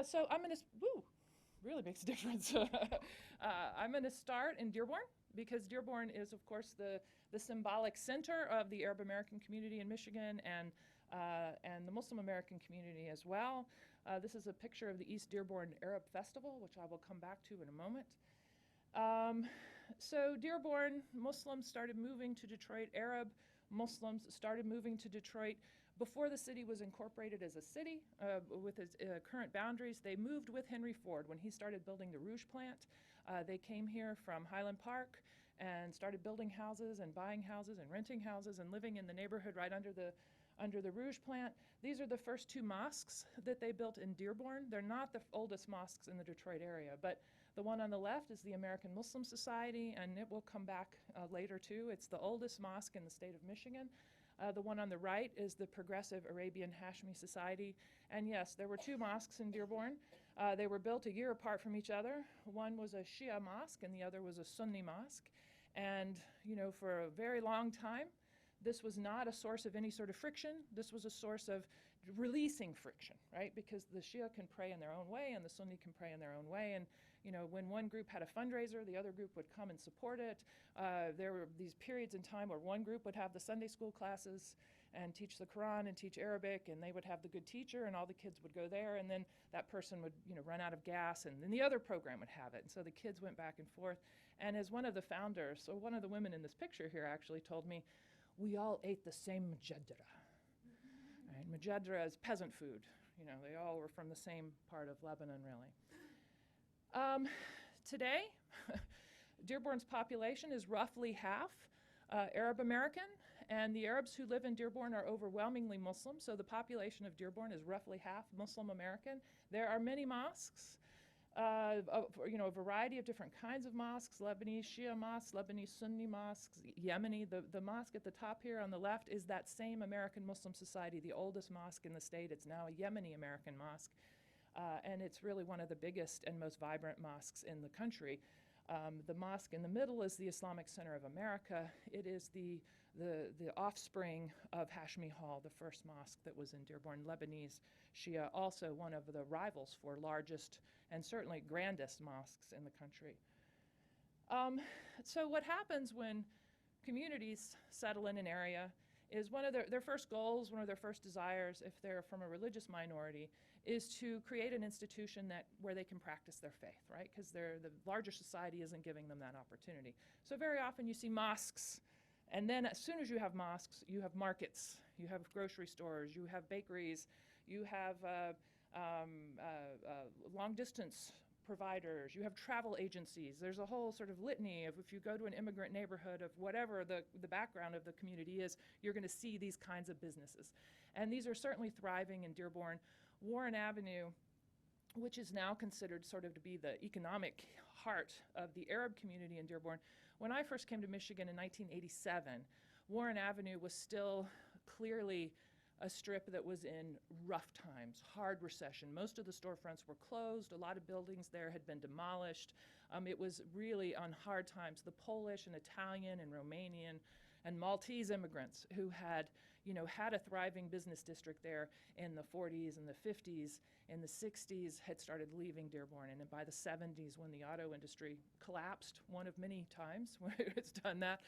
So I'm going to, woo, really makes a difference. I'm going to start in Dearborn because Dearborn is, of course, the symbolic center of the Arab American community in Michigan and the Muslim American community as well. This is a picture of the East Dearborn Arab Festival, which I will come back to in a moment. So Dearborn Muslims started moving to Detroit. Arab Muslims started moving to Detroit before the city was incorporated as a city with its current boundaries. They moved with Henry Ford when he started building the Rouge plant. They came here from Highland Park and started building houses and buying houses and renting houses and living in the neighborhood right under the Rouge plant. These are the first two mosques that they built in Dearborn. They're not the oldest mosques in the Detroit area, but the one on the left is the American Muslim Society, and it will come back later too. It's the oldest mosque in the state of Michigan. The one on the right is the Progressive Arabian Hashmi Society. And yes, there were two mosques in Dearborn. They were built a year apart from each other. One was a Shia mosque and the other was a Sunni mosque. And, for a very long time, this was not a source of any sort of friction. This was a source of releasing friction, right? Because the Shia can pray in their own way and the Sunni can pray in their own way. And, when one group had a fundraiser, the other group would come and support it. There were these periods in time where one group would have the Sunday school classes and teach the Quran and teach Arabic, and they would have the good teacher and all the kids would go there, and then that person would, run out of gas, and then the other program would have it. And so the kids went back and forth. And as one of the founders, so one of the women in this picture here actually told me, we all ate the same mujadra. Right? Mujadra is peasant food. They all were from the same part of Lebanon, really. Today, Dearborn's population is roughly half Arab American, and the Arabs who live in Dearborn are overwhelmingly Muslim, so the population of Dearborn is roughly half Muslim American. There are many mosques. A variety of different kinds of mosques, Lebanese Shia mosques, Lebanese Sunni mosques, Yemeni. The mosque at the top here on the left is that same American Muslim Society, the oldest mosque in the state. It's now a Yemeni American mosque, and it's really one of the biggest and most vibrant mosques in the country. The mosque in the middle is the Islamic Center of America. It is the offspring of Hashmi Hall, the first mosque that was in Dearborn, Lebanese Shia, also one of the rivals for largest and certainly grandest mosques in the country. So what happens when communities settle in an area is one of their first goals, one of their first desires, if they're from a religious minority, is to create an institution where they can practice their faith, right? Because the larger society isn't giving them that opportunity. So very often you see mosques, and then as soon as you have mosques, you have markets, you have grocery stores, you have bakeries, you have long-distance providers, you have travel agencies. There's a whole sort of litany of, if you go to an immigrant neighborhood of whatever the background of the community is, you're going to see these kinds of businesses. And these are certainly thriving in Dearborn. Warren Avenue, which is now considered sort of to be the economic heart of the Arab community in Dearborn. When I first came to Michigan in 1987, Warren Avenue was still clearly a strip that was in rough times, hard recession. Most of the storefronts were closed. A lot of buildings there had been demolished. It was really on hard times. The Polish and Italian and Romanian and Maltese immigrants who had a thriving business district there in the 40s and the 50s, in the 60s, had started leaving Dearborn. And by the 70s, when the auto industry collapsed, one of many times where it's done that,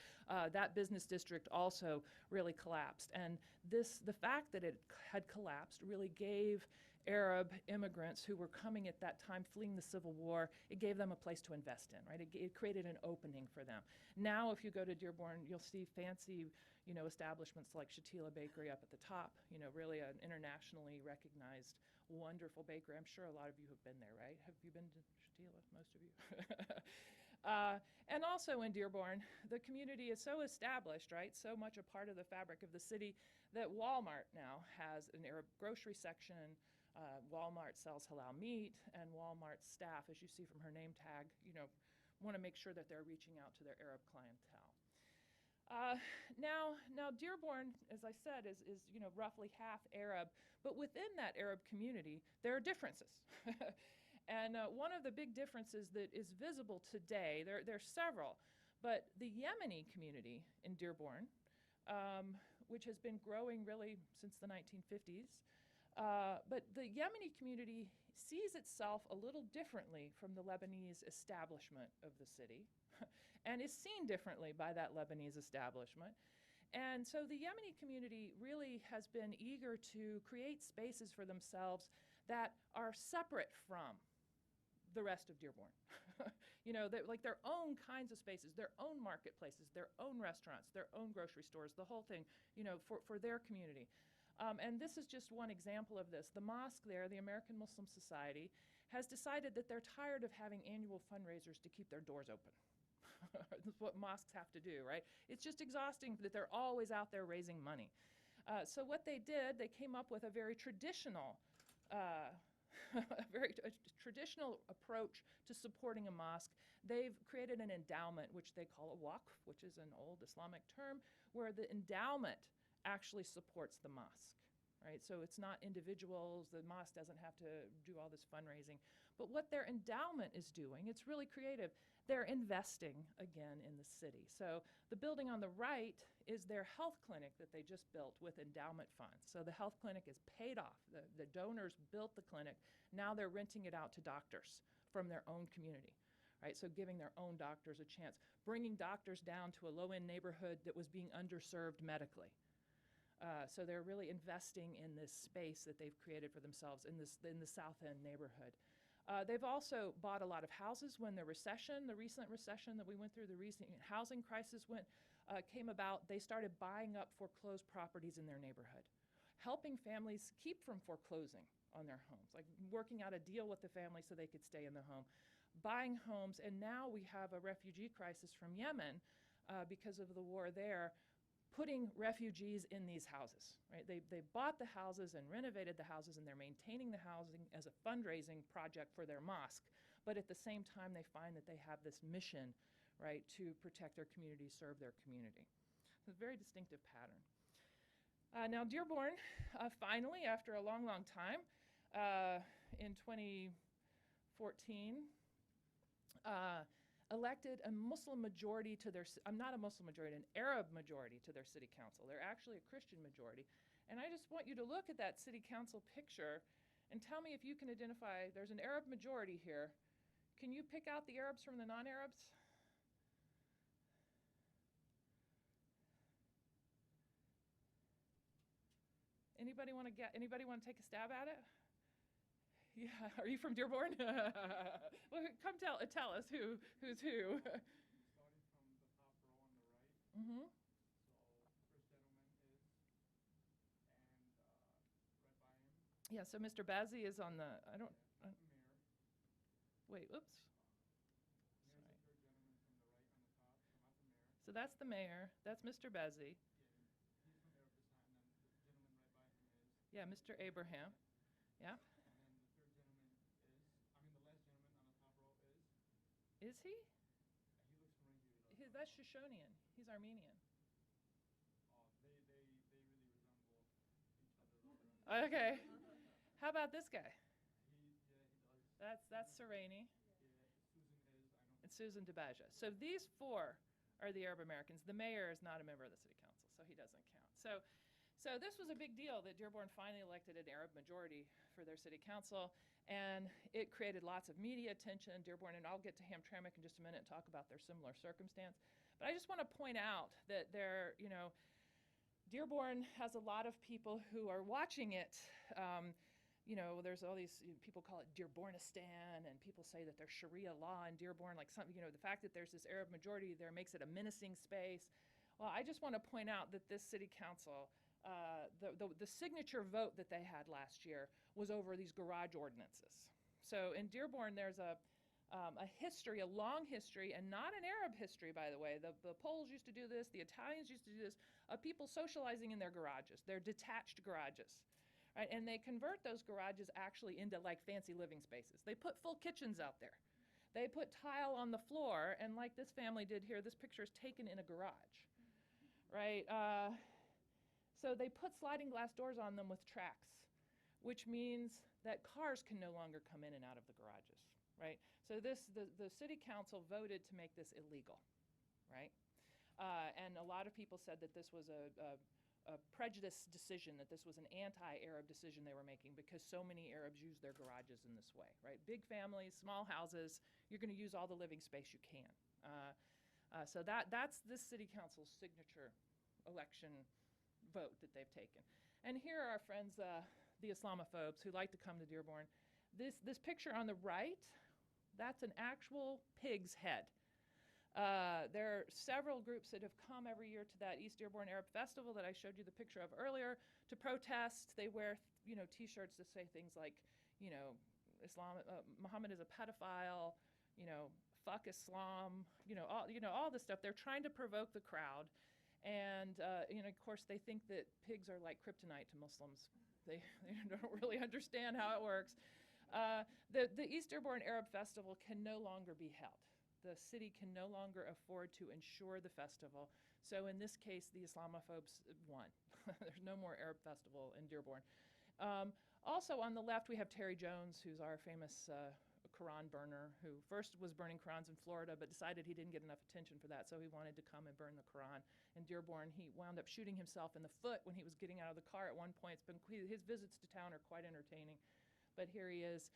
that business district also really collapsed. And the fact that it had collapsed really gave Arab immigrants who were coming at that time fleeing the Civil War, it gave them a place to invest in, right? It created an opening for them. Now, if you go to Dearborn, you'll see fancy, establishments like Shatila Bakery up at the top, really an internationally recognized, wonderful bakery. I'm sure a lot of you have been there, right? Have you been to Shatila? Most of you. And also in Dearborn, the community is so established, right? So much a part of the fabric of the city that Walmart now has an Arab grocery section. Walmart sells halal meat, and Walmart's staff, as you see from her name tag, want to make sure that they're reaching out to their Arab clientele. Now Dearborn, as I said, is roughly half Arab, but within that Arab community, there are differences. And one of the big differences that is visible today, there are several, but the Yemeni community in Dearborn, which has been growing really since the 1950s, but the Yemeni community sees itself a little differently from the Lebanese establishment of the city and is seen differently by that Lebanese establishment. And so the Yemeni community really has been eager to create spaces for themselves that are separate from the rest of Dearborn. You know, like their own kinds of spaces, their own marketplaces, their own restaurants, their own grocery stores, the whole thing, you know, for their community. And this is just one example of this. The mosque there, the American Muslim Society, has decided that they're tired of having annual fundraisers to keep their doors open. That's what mosques have to do, right? It's just exhausting that they're always out there raising money. So what they did, they came up with a very traditional traditional approach to supporting a mosque. They've created an endowment, which they call a waqf, which is an old Islamic term, where the endowment actually supports the mosque, right? So it's not individuals. The mosque doesn't have to do all this fundraising. But what their endowment is doing, it's really creative. They're investing again in the city. So the building on the right is their health clinic that they just built with endowment funds. So the health clinic is paid off. The donors built the clinic. Now they're renting it out to doctors from their own community, right? So giving their own doctors a chance, bringing doctors down to a low-end neighborhood that was being underserved medically. So they're really investing in this space that they've created for themselves in the South End neighborhood. They've also bought a lot of houses when the recent recession that we went through, the recent housing crisis came about. They started buying up foreclosed properties in their neighborhood, helping families keep from foreclosing on their homes, like working out a deal with the family so they could stay in the home, buying homes. And now we have a refugee crisis from Yemen because of the war there, putting refugees in these houses, right? They bought the houses and renovated the houses, and they're maintaining the housing as a fundraising project for their mosque. But at the same time, they find that they have this mission, right, to protect their community, serve their community. It's a very distinctive pattern. Now Dearborn, finally, after a long, long time, in 2014, elected a Muslim majority to their, not a Muslim majority, an Arab majority to their city council. They're actually a Christian majority. And I just want you to look at that city council picture and tell me if you can identify, there's an Arab majority here. Can you pick out the Arabs from the non-Arabs? Anybody want to take a stab at it? Yeah, are you from Dearborn? Well, come tell us who's who. Starting from the top row on the right. Mm-hmm. So first gentleman is, and right by him. Yeah, so Mr. Bazzi is on the, I don't, Yeah, that's the mayor. wait, oops. There's the third gentleman from the right on the top, so not the mayor. So that's the mayor, that's Mr. Bazzi. Yeah, he's from Arab descent, and then the gentleman right by him is. Yeah, Mr. Abraham. Yeah. And then the third gentleman is, the last gentleman on the top row is. Is he? He looks familiar. He does. That's Shoshonian. He's Armenian. They really resemble each other. Okay. How about this guy? He does. That's Sereni. Yeah, Susan is, I know. And Susan DeBaja. So these four are the Arab Americans. The mayor is not a member of the city council, so he doesn't count. So this was a big deal that Dearborn finally elected an Arab majority for their city council, and it created lots of media attention. Dearborn, and I'll get to Hamtramck in just a minute and talk about their similar circumstance. But I just want to point out that Dearborn has a lot of people who are watching it. There's all these people call it Dearbornistan, and people say that there's Sharia law in Dearborn, like something, the fact that there's this Arab majority there makes it a menacing space. Well, I just want to point out that this city council, the signature vote that they had last year was over these garage ordinances. So in Dearborn, there's a long history, and not an Arab history, by the way. The Poles used to do this, the Italians used to do this, of people socializing in their garages, their detached garages. Right? And they convert those garages actually into like fancy living spaces. They put full kitchens out there. They put tile on the floor, and like this family did here, this picture is taken in a garage, right? So they put sliding glass doors on them with tracks, which means that cars can no longer come in and out of the garages, right? So the city council voted to make this illegal, right? And a lot of people said that this was a prejudiced decision, that this was an anti-Arab decision they were making because so many Arabs use their garages in this way, right? Big families, small houses, you're going to use all the living space you can. So that's this city council's signature election vote that they've taken. And here are our friends, the Islamophobes, who like to come to Dearborn. This picture on the right, that's an actual pig's head. There are several groups that have come every year to that East Dearborn Arab Festival that I showed you the picture of earlier to protest. They wear, T-shirts that say things like, Muhammad is a pedophile, fuck Islam, all this stuff. They're trying to provoke the crowd. And, of course, they think that pigs are like kryptonite to Muslims. They don't really understand how it works. The East Dearborn Arab Festival can no longer be held. The city can no longer afford to insure the festival. So in this case, the Islamophobes won. There's no more Arab festival in Dearborn. Also on the left, we have Terry Jones, who's our famous Quran burner, who first was burning Qurans in Florida, but decided he didn't get enough attention for that, so he wanted to come and burn the Quran in Dearborn. He wound up shooting himself in the foot when he was getting out of the car at one point. His visits to town are quite entertaining, but here he is.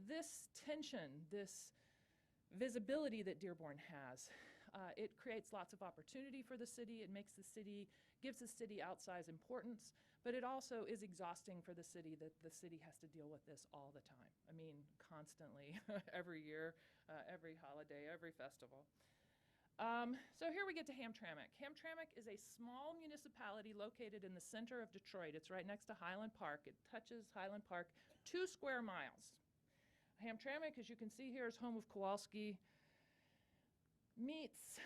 This tension, this visibility that Dearborn has, it creates lots of opportunity for the city. It makes the city, gives the city outsized importance, but it also is exhausting for the city that the city has to deal with this all the time. I mean, constantly, every year, every holiday, every festival. So here we get to Hamtramck. Hamtramck is a small municipality located in the center of Detroit. It's right next to Highland Park. It touches Highland Park 2 square miles. Hamtramck, as you can see here, is home of Kowalski Meats.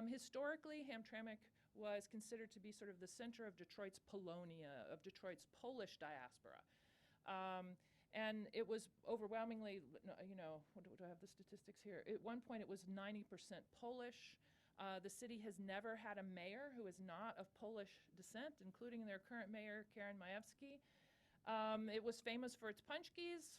Historically, Hamtramck was considered to be sort of the center of Detroit's Polonia, of Detroit's Polish diaspora. And it was overwhelmingly, do I have the statistics here? At one point, it was 90% Polish. The city has never had a mayor who is not of Polish descent, including their current mayor, Karen Majewski. It was famous for its punchkis.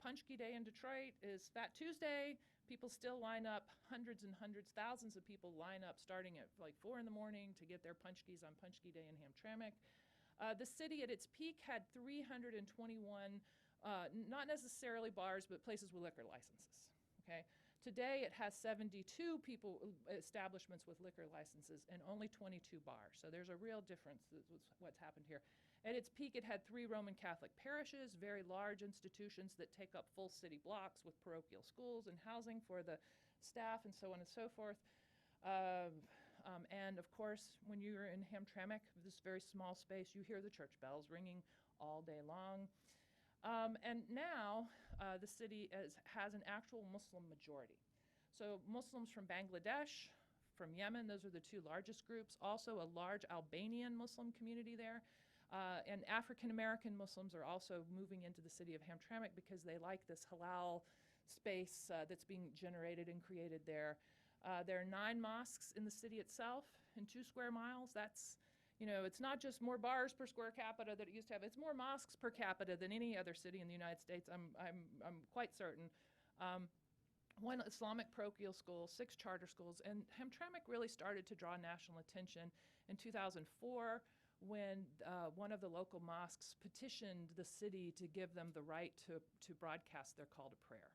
Punchki Day in Detroit is Fat Tuesday. People still line up, hundreds and hundreds, thousands of people line up starting at like 4 in the morning to get their punchkis on Punchki Day in Hamtramck. The city at its peak had 321, not necessarily bars, but places with liquor licenses. Okay. Today it has 72 establishments with liquor licenses and only 22 bars. So there's a real difference with what's happened here. At its peak, it had 3 Roman Catholic parishes, very large institutions that take up full city blocks with parochial schools and housing for the staff and so on and so forth. And of course, when you're in Hamtramck, this very small space, you hear the church bells ringing all day long. And now the city has an actual Muslim majority. So Muslims from Bangladesh, from Yemen, those are the 2 largest groups. Also a large Albanian Muslim community there. And African-American Muslims are also moving into the city of Hamtramck because they like this halal space that's being generated and created there. There are 9 mosques in the city itself in 2 square miles. That's, it's not just more bars per square capita that it used to have. It's more mosques per capita than any other city in the United States, I'm quite certain. 1 Islamic parochial school, 6 charter schools, and Hamtramck really started to draw national attention in 2004 when one of the local mosques petitioned the city to give them the right to broadcast their call to prayer.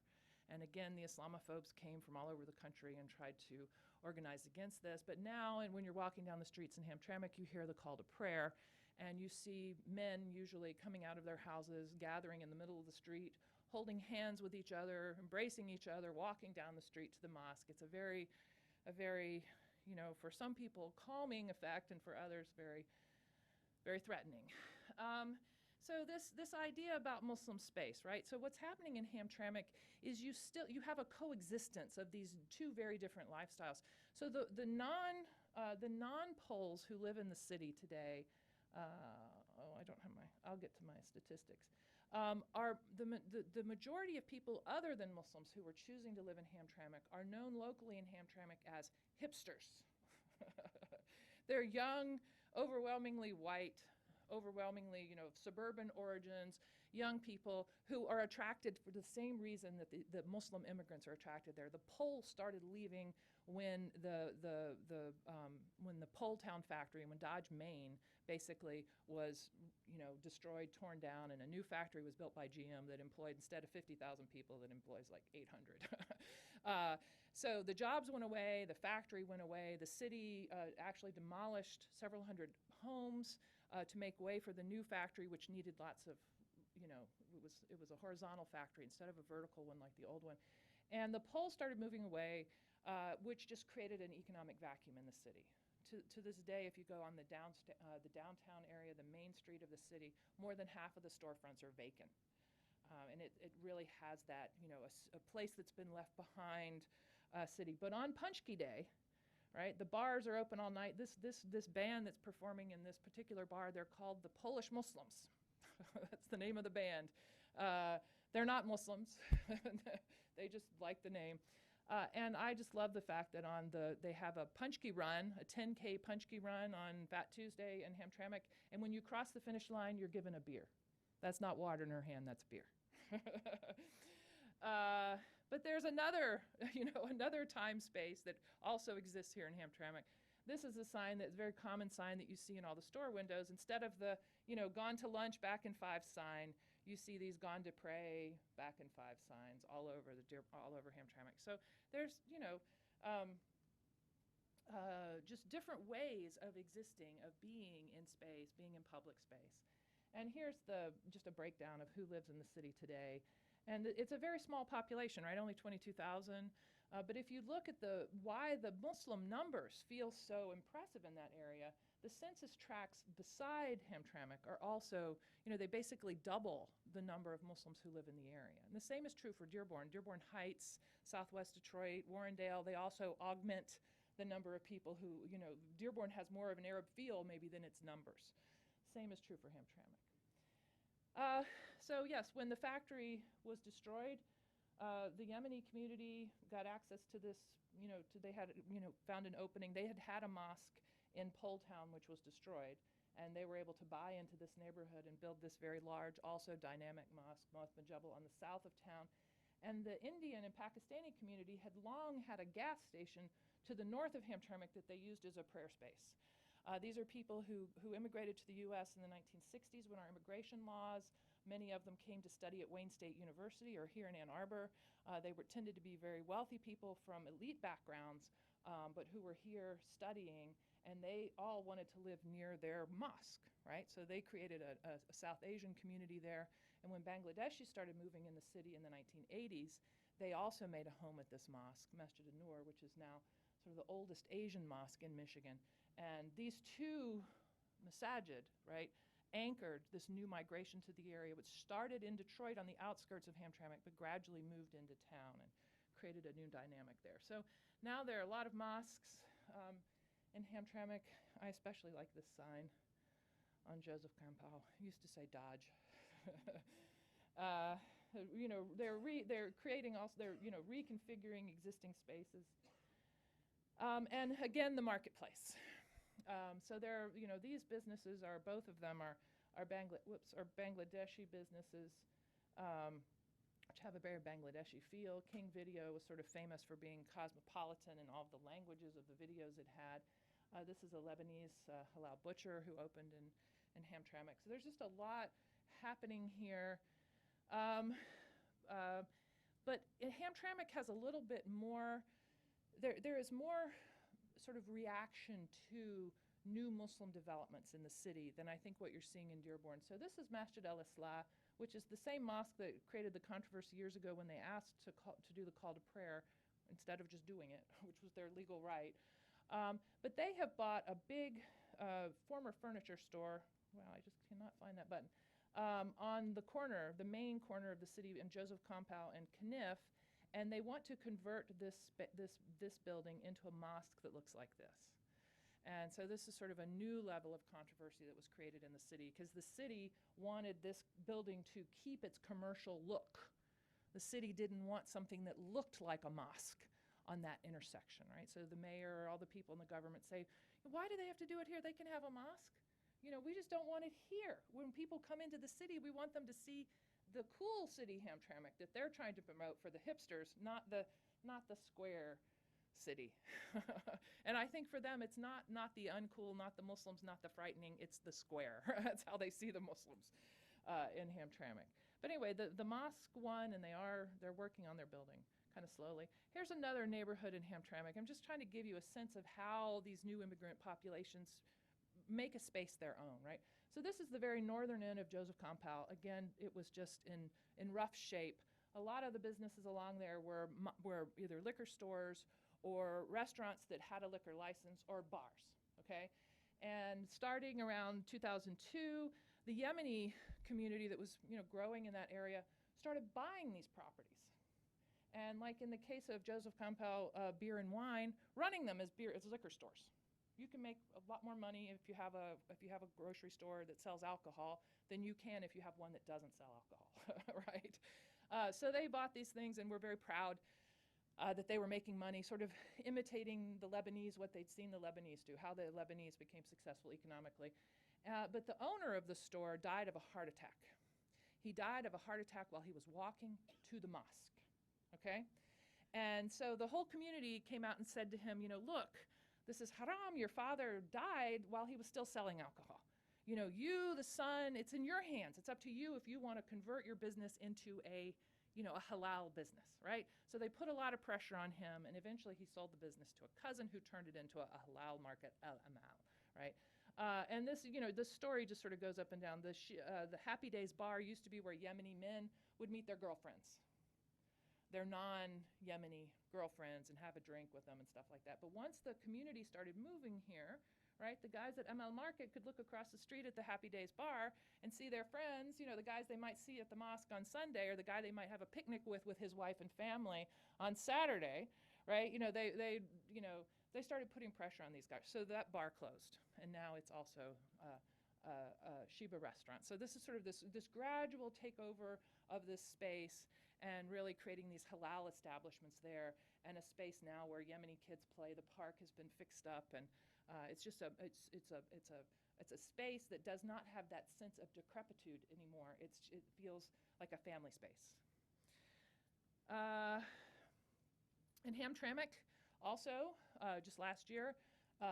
And again, the Islamophobes came from all over the country and tried to organize against this. But now, and when you're walking down the streets in Hamtramck, you hear the call to prayer, and you see men usually coming out of their houses, gathering in the middle of the street, holding hands with each other, embracing each other, walking down the street to the mosque. It's a very, for some people, calming effect, and for others, very, very threatening. So this idea about Muslim space, right? So what's happening in Hamtramck is you have a coexistence of these 2 very different lifestyles. So the non-Poles who live in the city today, I'll get to my statistics, are the majority of people other than Muslims who are choosing to live in Hamtramck are known locally in Hamtramck as hipsters. They're young, overwhelmingly white, overwhelmingly, suburban origins, young people who are attracted for the same reason that the Muslim immigrants are attracted there. The Poles started leaving when the Pole Town factory, when Dodge, Maine, basically was, destroyed, torn down, and a new factory was built by GM that employed, instead of 50,000 people, that employs like 800. So the jobs went away, the factory went away, the city actually demolished several hundred homes to make way for the new factory, which needed lots of, it was a horizontal factory instead of a vertical one like the old one. And the poles started moving away, which just created an economic vacuum in the city. To this day, if you go on the downtown area, the main street of the city, more than half of the storefronts are vacant. And it really has that, a place that's been left behind city. But on Punchki Day, right, the bars are open all night. This band that's performing in this particular bar, they're called the Polish Muslims. That's the name of the band. They're not Muslims. They just like the name. And I just love the fact that they have a Punchki run, a 10K Punchki run on Fat Tuesday in Hamtramck. And when you cross the finish line, you're given a beer. That's not water in her hand, that's beer. But there's another time space that also exists here in Hamtramck. This is a sign that's a very common sign that you see in all the store windows. Instead of the, gone to lunch, back in 5 sign, you see these gone to pray, back in 5 signs all over Hamtramck. So there's, just different ways of existing, of being in space, being in public space. And here's just a breakdown of who lives in the city today. And it's a very small population, right? Only 22,000. But if you look at why the Muslim numbers feel so impressive in that area, the census tracts beside Hamtramck are also, they basically double the number of Muslims who live in the area. And the same is true for Dearborn. Dearborn Heights, Southwest Detroit, Warrendale, they also augment the number of people who, Dearborn has more of an Arab feel maybe than its numbers. Same is true for Hamtramck. So yes, when the factory was destroyed, the Yemeni community got access to this, they had, found an opening. They had a mosque in Pole Town, which was destroyed, and they were able to buy into this neighborhood and build this very large, also dynamic mosque, Mosque Majabal, on the south of town. And the Indian and Pakistani community had long had a gas station to the north of Hamtramck that they used as a prayer space. These are people who immigrated to the U.S. in the 1960s when our immigration laws, many of them came to study at Wayne State University or here in Ann Arbor. They tended to be very wealthy people from elite backgrounds, but who were here studying, and they all wanted to live near their mosque, right? So they created a South Asian community there. And when Bangladeshis started moving in the city in the 1980s, they also made a home at this mosque, Masjid an-Nur, which is now sort of the oldest Asian mosque in Michigan. And these two masajid, right, anchored this new migration to the area, which started in Detroit on the outskirts of Hamtramck, but gradually moved into town and created a new dynamic there. So now there are a lot of mosques in Hamtramck. I especially like this sign on Joseph Campbell. It used to say Dodge. They're creating also, they're reconfiguring existing spaces. And again, the marketplace. So there, these businesses are, both of them are Bangladeshi businesses, which have a very Bangladeshi feel. King Video was sort of famous for being cosmopolitan in all of the languages of the videos it had. This is a Lebanese Halal butcher who opened in Hamtramck. So there's just a lot happening here. But Hamtramck has a little bit more, there is more sort of reaction to new Muslim developments in the city than I think what you're seeing in Dearborn. So this is Masjid al-Islah, which is the same mosque that created the controversy years ago when they asked to do the call to prayer instead of just doing it, which was their legal right. But they have bought a big former furniture store. Wow, I just cannot find that button. On the corner, the main corner of the city in Joseph Campbell and Kniff, and they want to convert this building into a mosque that looks like this. And so this is sort of a new level of controversy that was created in the city, because the city wanted this building to keep its commercial look. The city didn't want something that looked like a mosque on that intersection, right? So the mayor or all the people in the government say, why do they have to do it here? They can have a mosque. We just don't want it here. When people come into the city, we want them to see the cool city Hamtramck that they're trying to promote for the hipsters, not the square city. And I think for them, it's not the uncool, not the Muslims, not the frightening, it's the square. That's how they see the Muslims in Hamtramck. But anyway, the mosque won, and they're working on their building kind of slowly. Here's another neighborhood in Hamtramck. I'm just trying to give you a sense of how these new immigrant populations make a space their own, right? So this is the very northern end of Joseph Compound. Again, it was just in rough shape. A lot of the businesses along there were either liquor stores or restaurants that had a liquor license or bars, okay? And starting around 2002, the Yemeni community that was growing in that area started buying these properties. And like in the case of Joseph Compound Beer and Wine, running them as liquor stores. You can make a lot more money if you have a grocery store that sells alcohol than you can if you have one that doesn't sell alcohol, right? So they bought these things and were very proud that they were making money, sort of imitating the Lebanese, what they'd seen the Lebanese do, how the Lebanese became successful economically. But the owner of the store died of a heart attack. He died of a heart attack while he was walking to the mosque, okay? And so the whole community came out and said to him, look, this is haram. Your father died while he was still selling alcohol. You, the son, it's in your hands. It's up to you if you want to convert your business into a halal business, right? So they put a lot of pressure on him, and eventually he sold the business to a cousin who turned it into a halal market, al-amal, right? And this, this story just sort of goes up and down. The Happy Days bar used to be where Yemeni men would meet their girlfriends, their non-Yemeni girlfriends, and have a drink with them and stuff like that. But once the community started moving here, right, the guys at ML Market could look across the street at the Happy Days bar and see their friends, the guys they might see at the mosque on Sunday, or the guy they might have a picnic with his wife and family on Saturday, right? They started putting pressure on these guys. So that bar closed, and now it's also a Sheba restaurant. So this is sort of this gradual takeover of this space and really creating these halal establishments there, and a space now where Yemeni kids play. The park has been fixed up, and it's just it's a space that does not have that sense of decrepitude anymore. It feels like a family space. In Hamtramck, also just last year,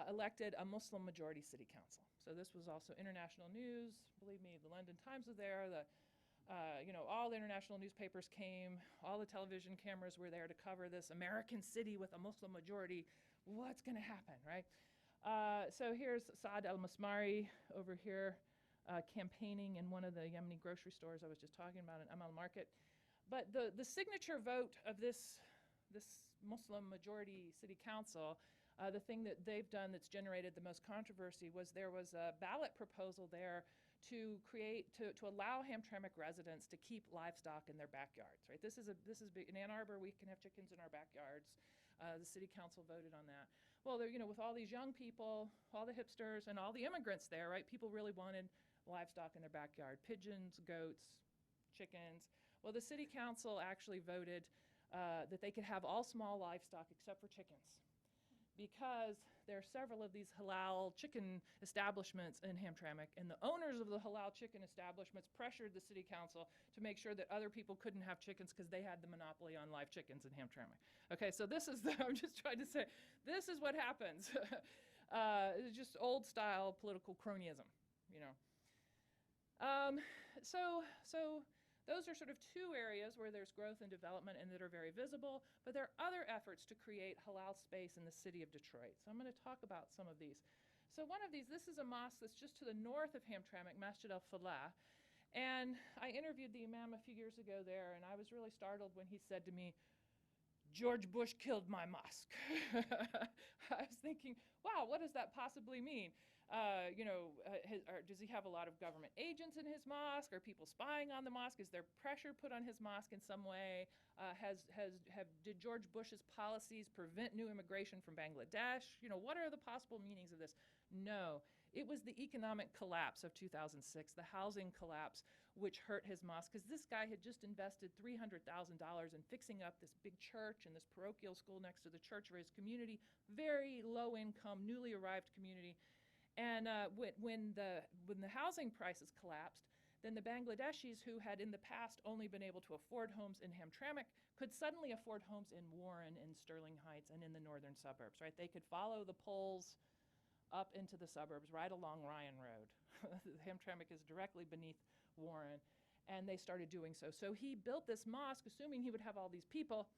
elected a Muslim majority city council. So this was also international news. Believe me, the London Times was there. All the international newspapers came. All the television cameras were there to cover this American city with a Muslim majority. What's going to happen, right? So here's Saad al-Masmari over here campaigning in one of the Yemeni grocery stores I was just talking about in Amal Market. But the signature vote of this Muslim majority city council, the thing that they've done that's generated the most controversy was there was a ballot proposal there to allow Hamtramck residents to keep livestock in their backyards, right? This is big. In Ann Arbor, we can have chickens in our backyards. The city council voted on that. Well, with all these young people, all the hipsters, and all the immigrants there, right? People really wanted livestock in their backyard: pigeons, goats, chickens. Well, the city council actually voted that they could have all small livestock except for chickens, because there are several of these halal chicken establishments in Hamtramck, and the owners of the halal chicken establishments pressured the city council to make sure that other people couldn't have chickens because they had the monopoly on live chickens in Hamtramck. Okay, so I'm just trying to say, this is what happens. It's just old style political cronyism, So those are sort of two areas where there's growth and development and that are very visible, but there are other efforts to create halal space in the city of Detroit. So I'm going to talk about some of these. So one of these, this is a mosque that's just to the north of Hamtramck, Masjid al-Falah. And I interviewed the imam a few years ago there, and I was really startled when he said to me, "George Bush killed my mosque." I was thinking, wow, what does that possibly mean? Does he have a lot of government agents in his mosque? Are people spying on the mosque? Is there pressure put on his mosque in some way? Did George Bush's policies prevent new immigration from Bangladesh? What are the possible meanings of this? No, it was the economic collapse of 2006, the housing collapse, which hurt his mosque, because this guy had just invested $300,000 in fixing up this big church and this parochial school next to the church for his community, very low income, newly arrived community. And when the housing prices collapsed, then the Bangladeshis who had in the past only been able to afford homes in Hamtramck could suddenly afford homes in Warren, in Sterling Heights, and in the northern suburbs, right? They could follow the poles up into the suburbs right along Ryan Road. Hamtramck is directly beneath Warren, and they started doing so. So he built this mosque assuming he would have all these people,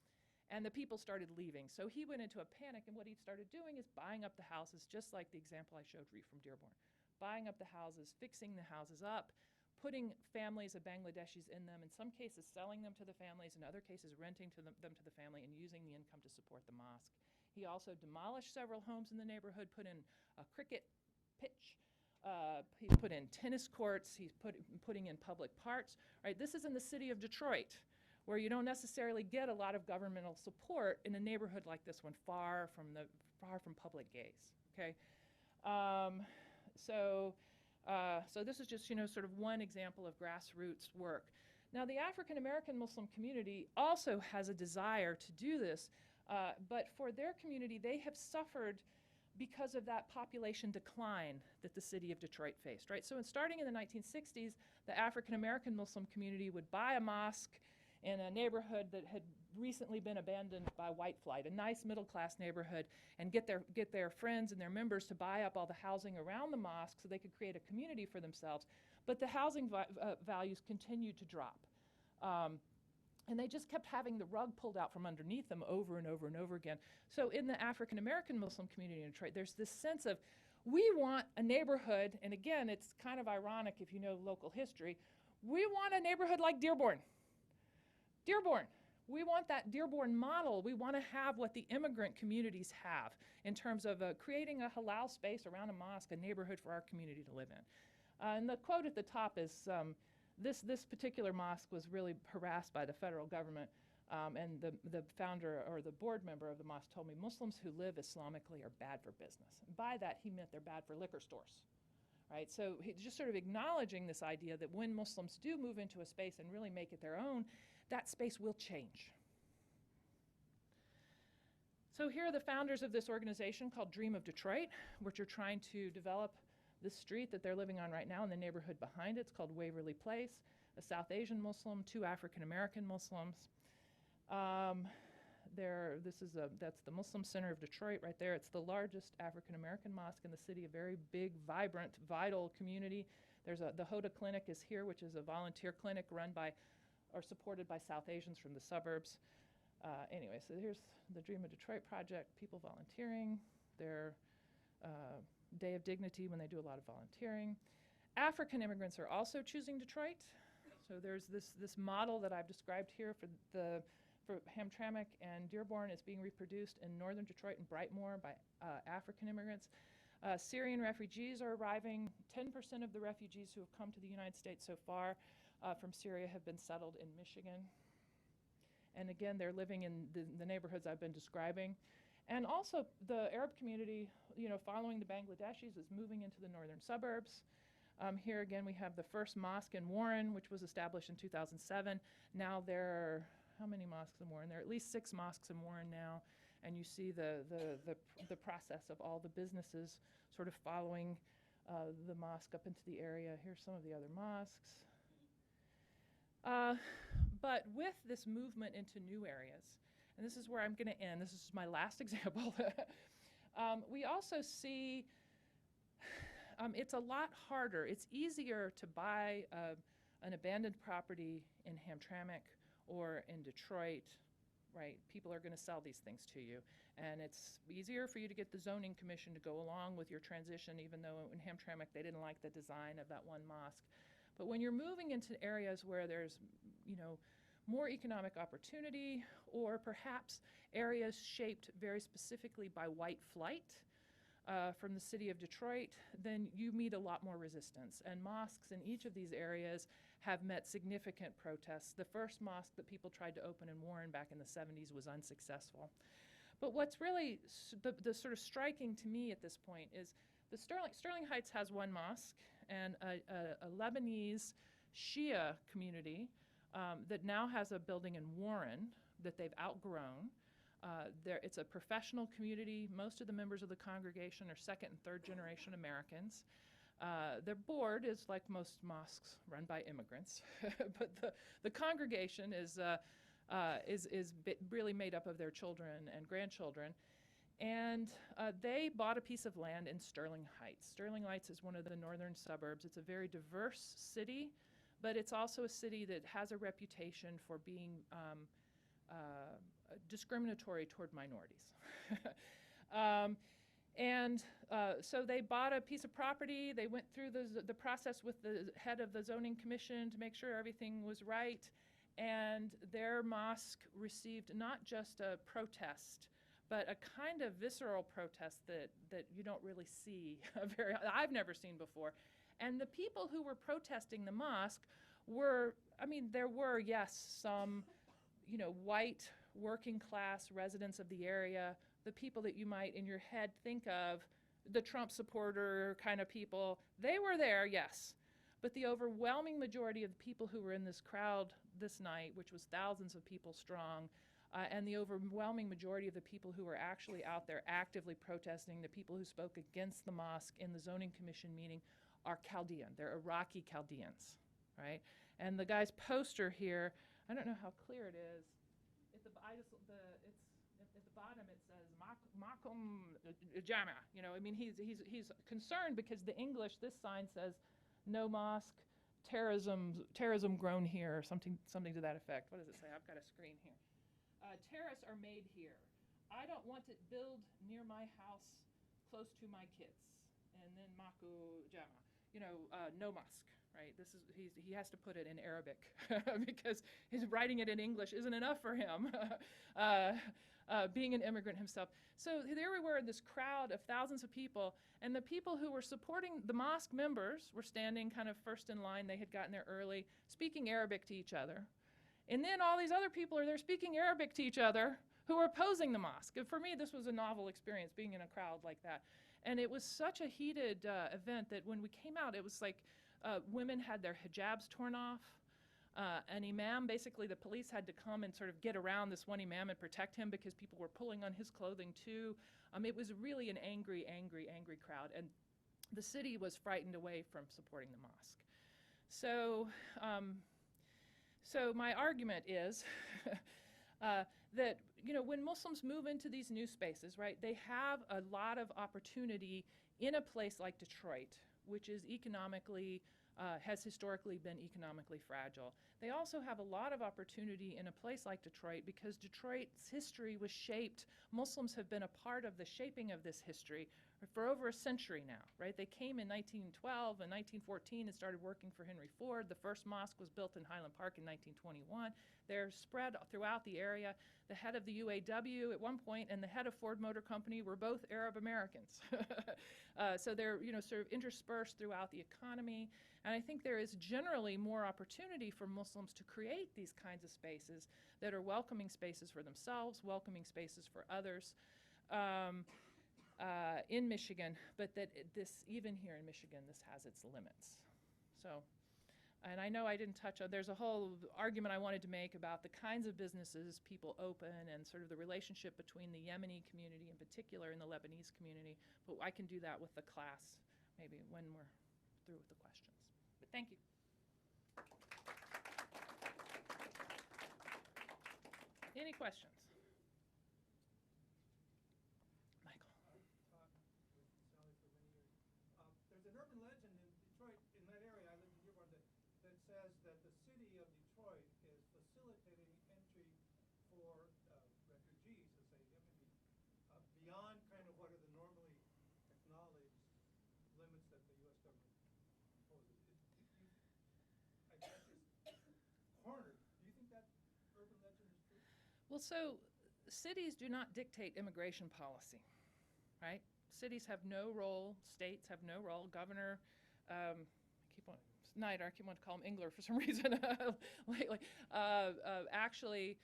and the people started leaving. So he went into a panic, and what he started doing is buying up the houses, just like the example I showed you from Dearborn. Buying up the houses, fixing the houses up, putting families of Bangladeshis in them, in some cases selling them to the families, in other cases renting them to the family and using the income to support the mosque. He also demolished several homes in the neighborhood, put in a cricket pitch. He's put in tennis courts. He's putting in public parks. Right, this is in the city of Detroit, where you don't necessarily get a lot of governmental support in a neighborhood like this one, far from public gaze. Okay, so this is just, sort of one example of grassroots work. Now, the African American Muslim community also has a desire to do this, but for their community, they have suffered because of that population decline that the city of Detroit faced, right? So starting in the 1960s, the African American Muslim community would buy a mosque in a neighborhood that had recently been abandoned by white flight, a nice middle-class neighborhood, and get their friends and their members to buy up all the housing around the mosque so they could create a community for themselves. But the housing values continued to drop. And they just kept having the rug pulled out from underneath them over and over and over again. So in the African American Muslim community in Detroit, there's this sense of, we want a neighborhood, and again, it's kind of ironic if you know local history, we want a neighborhood like Dearborn. Dearborn. We want that Dearborn model. We want to have what the immigrant communities have in terms of creating a halal space around a mosque, a neighborhood for our community to live in. And the quote at the top is, this particular mosque was really harassed by the federal government, and the founder or the board member of the mosque told me, Muslims who live Islamically are bad for business. And by that, he meant they're bad for liquor stores. Right? So he's just sort of acknowledging this idea that when Muslims do move into a space and really make it their own, that space will change. So here are the founders of this organization called Dream of Detroit, which are trying to develop this street that they're living on right now in the neighborhood behind it. It's called Waverly Place, a South Asian Muslim, 2 African American Muslims. That's the Muslim Center of Detroit right there. It's the largest African American mosque in the city, a very big, vibrant, vital community. The Hoda Clinic is here, which is a volunteer clinic run by or supported by South Asians from the suburbs. Anyway, so here's the Dream of Detroit project, people volunteering, their Day of Dignity when they do a lot of volunteering. African immigrants are also choosing Detroit. So there's this model that I've described here for Hamtramck and Dearborn is being reproduced in northern Detroit and Brightmoor by African immigrants. Syrian refugees are arriving. 10% of the refugees who have come to the United States so far from Syria have been settled in Michigan. And again, they're living in the neighborhoods I've been describing. And also the Arab community, following the Bangladeshis, is moving into the northern suburbs. Here again, we have the first mosque in Warren, which was established in 2007. Now there are, how many mosques in Warren? There are at least 6 mosques in Warren now. And you see the process of all the businesses sort of following the mosque up into the area. Here's some of the other mosques. But with this movement into new areas, and this is where I'm going to end, this is my last example, we also see it's a lot harder. It's easier to buy an abandoned property in Hamtramck or in Detroit, right? People are going to sell these things to you. And it's easier for you to get the zoning commission to go along with your transition, even though in Hamtramck they didn't like the design of that one mosque. But when you're moving into areas where there's, more economic opportunity, or perhaps areas shaped very specifically by white flight from the city of Detroit, then you meet a lot more resistance. And mosques in each of these areas have met significant protests. The first mosque that people tried to open in Warren back in the 70s was unsuccessful. But what's really the sort of striking to me at this point is the Sterling Heights has one mosque, and a Lebanese Shia community that now has a building in Warren that they've outgrown. It's a professional community. Most of the members of the congregation are 2nd and 3rd generation Americans. Their board is like most mosques run by immigrants, but the congregation is really made up of their children and grandchildren. And they bought a piece of land in Sterling Heights. Sterling Heights is one of the northern suburbs. It's a very diverse city, but it's also a city that has a reputation for being discriminatory toward minorities. So they bought a piece of property. They went through the process with the head of the zoning commission to make sure everything was right. And their mosque received not just a protest, but a kind of visceral protest that you don't really see I've never seen before. And the people who were protesting the mosque were, there were, yes, some, white working class residents of the area, the people that you might in your head think of, the Trump supporter kind of people. They were there, yes. But the overwhelming majority of the people who were in this crowd this night, which was thousands of people strong, and the overwhelming majority of the people who were actually out there actively protesting, the people who spoke against the mosque in the zoning commission meeting, are Chaldean. They're Iraqi Chaldeans, right? And the guy's poster here, I don't know how clear it is. At the bottom it says Makum Jama. He's concerned because the English, this sign says no mosque, terrorism grown here, or something to that effect. What does it say? I've got a screen here. Terrorists are made here. I don't want it built near my house, close to my kids. And then Maku Jama, no mosque, right? He has to put it in Arabic because his writing it in English isn't enough for him, being an immigrant himself. So there we were in this crowd of thousands of people, and the people who were supporting the mosque members were standing kind of first in line. They had gotten there early, speaking Arabic to each other. And then all these other people are there speaking Arabic to each other who are opposing the mosque. And for me, this was a novel experience, being in a crowd like that. And it was such a heated event that when we came out, it was like women had their hijabs torn off. An imam, basically the police had to come and sort of get around this one imam and protect him because people were pulling on his clothing too. It was really an angry crowd. And the city was frightened away from supporting the mosque. So my argument is that, when Muslims move into these new spaces, right, they have a lot of opportunity in a place like Detroit, which is has historically been economically fragile. They also have a lot of opportunity in a place like Detroit because Detroit's history was shaped. Muslims have been a part of the shaping of this history for over a century now, right? They came in 1912 and 1914 and started working for Henry Ford. The first mosque was built in Highland Park in 1921. They're spread throughout the area. The head of the UAW at one point and the head of Ford Motor Company were both Arab Americans. So they're sort of interspersed throughout the economy. And I think there is generally more opportunity for Muslims to create these kinds of spaces that are welcoming spaces for themselves, welcoming spaces for others. In Michigan, but that even here in Michigan, this has its limits. So, and I know I didn't touch on, there's a whole argument I wanted to make about the kinds of businesses people open and sort of the relationship between the Yemeni community in particular and the Lebanese community, but I can do that with the class maybe when we're through with the questions. But thank you. Any questions? There's an urban legend in Detroit, in that area, I live in Dearborn, that says that the city of Detroit is facilitating entry for refugees, as they Yemeni, beyond kind of what are the normally acknowledged limits that the U.S. government imposes. I guess it's cornered. Do you think that urban legend is true? Well, so cities do not dictate immigration policy, right? Cities have no role, states have no role. Governor, Snyder, I keep wanting to call him Engler for some reason lately, actually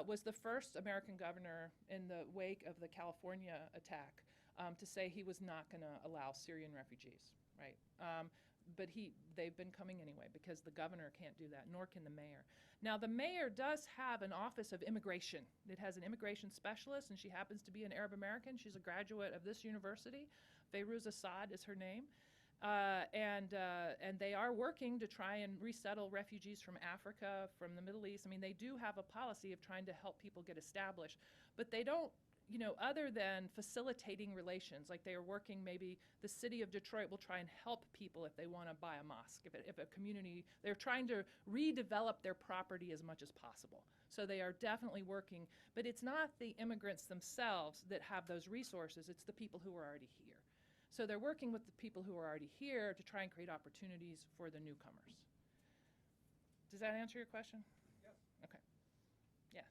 was the first American governor in the wake of the California attack to say he was not going to allow Syrian refugees, right? But they've been coming anyway because the governor can't do that, nor can the mayor. Now, the mayor does have an office of immigration. It has an immigration specialist, and she happens to be an Arab American. She's a graduate of this university. Fayrouz Assad is her name. And they are working to try and resettle refugees from Africa, from the Middle East. I mean, they do have a policy of trying to help people get established, but they don't, other than facilitating relations, like they are working, maybe the city of Detroit will try and help people if they want to buy a mosque. If a community, they're trying to redevelop their property as much as possible. So they are definitely working, but it's not the immigrants themselves that have those resources, it's the people who are already here. So they're working with the people who are already here to try and create opportunities for the newcomers. Does that answer your question? Yes. Okay. Yes.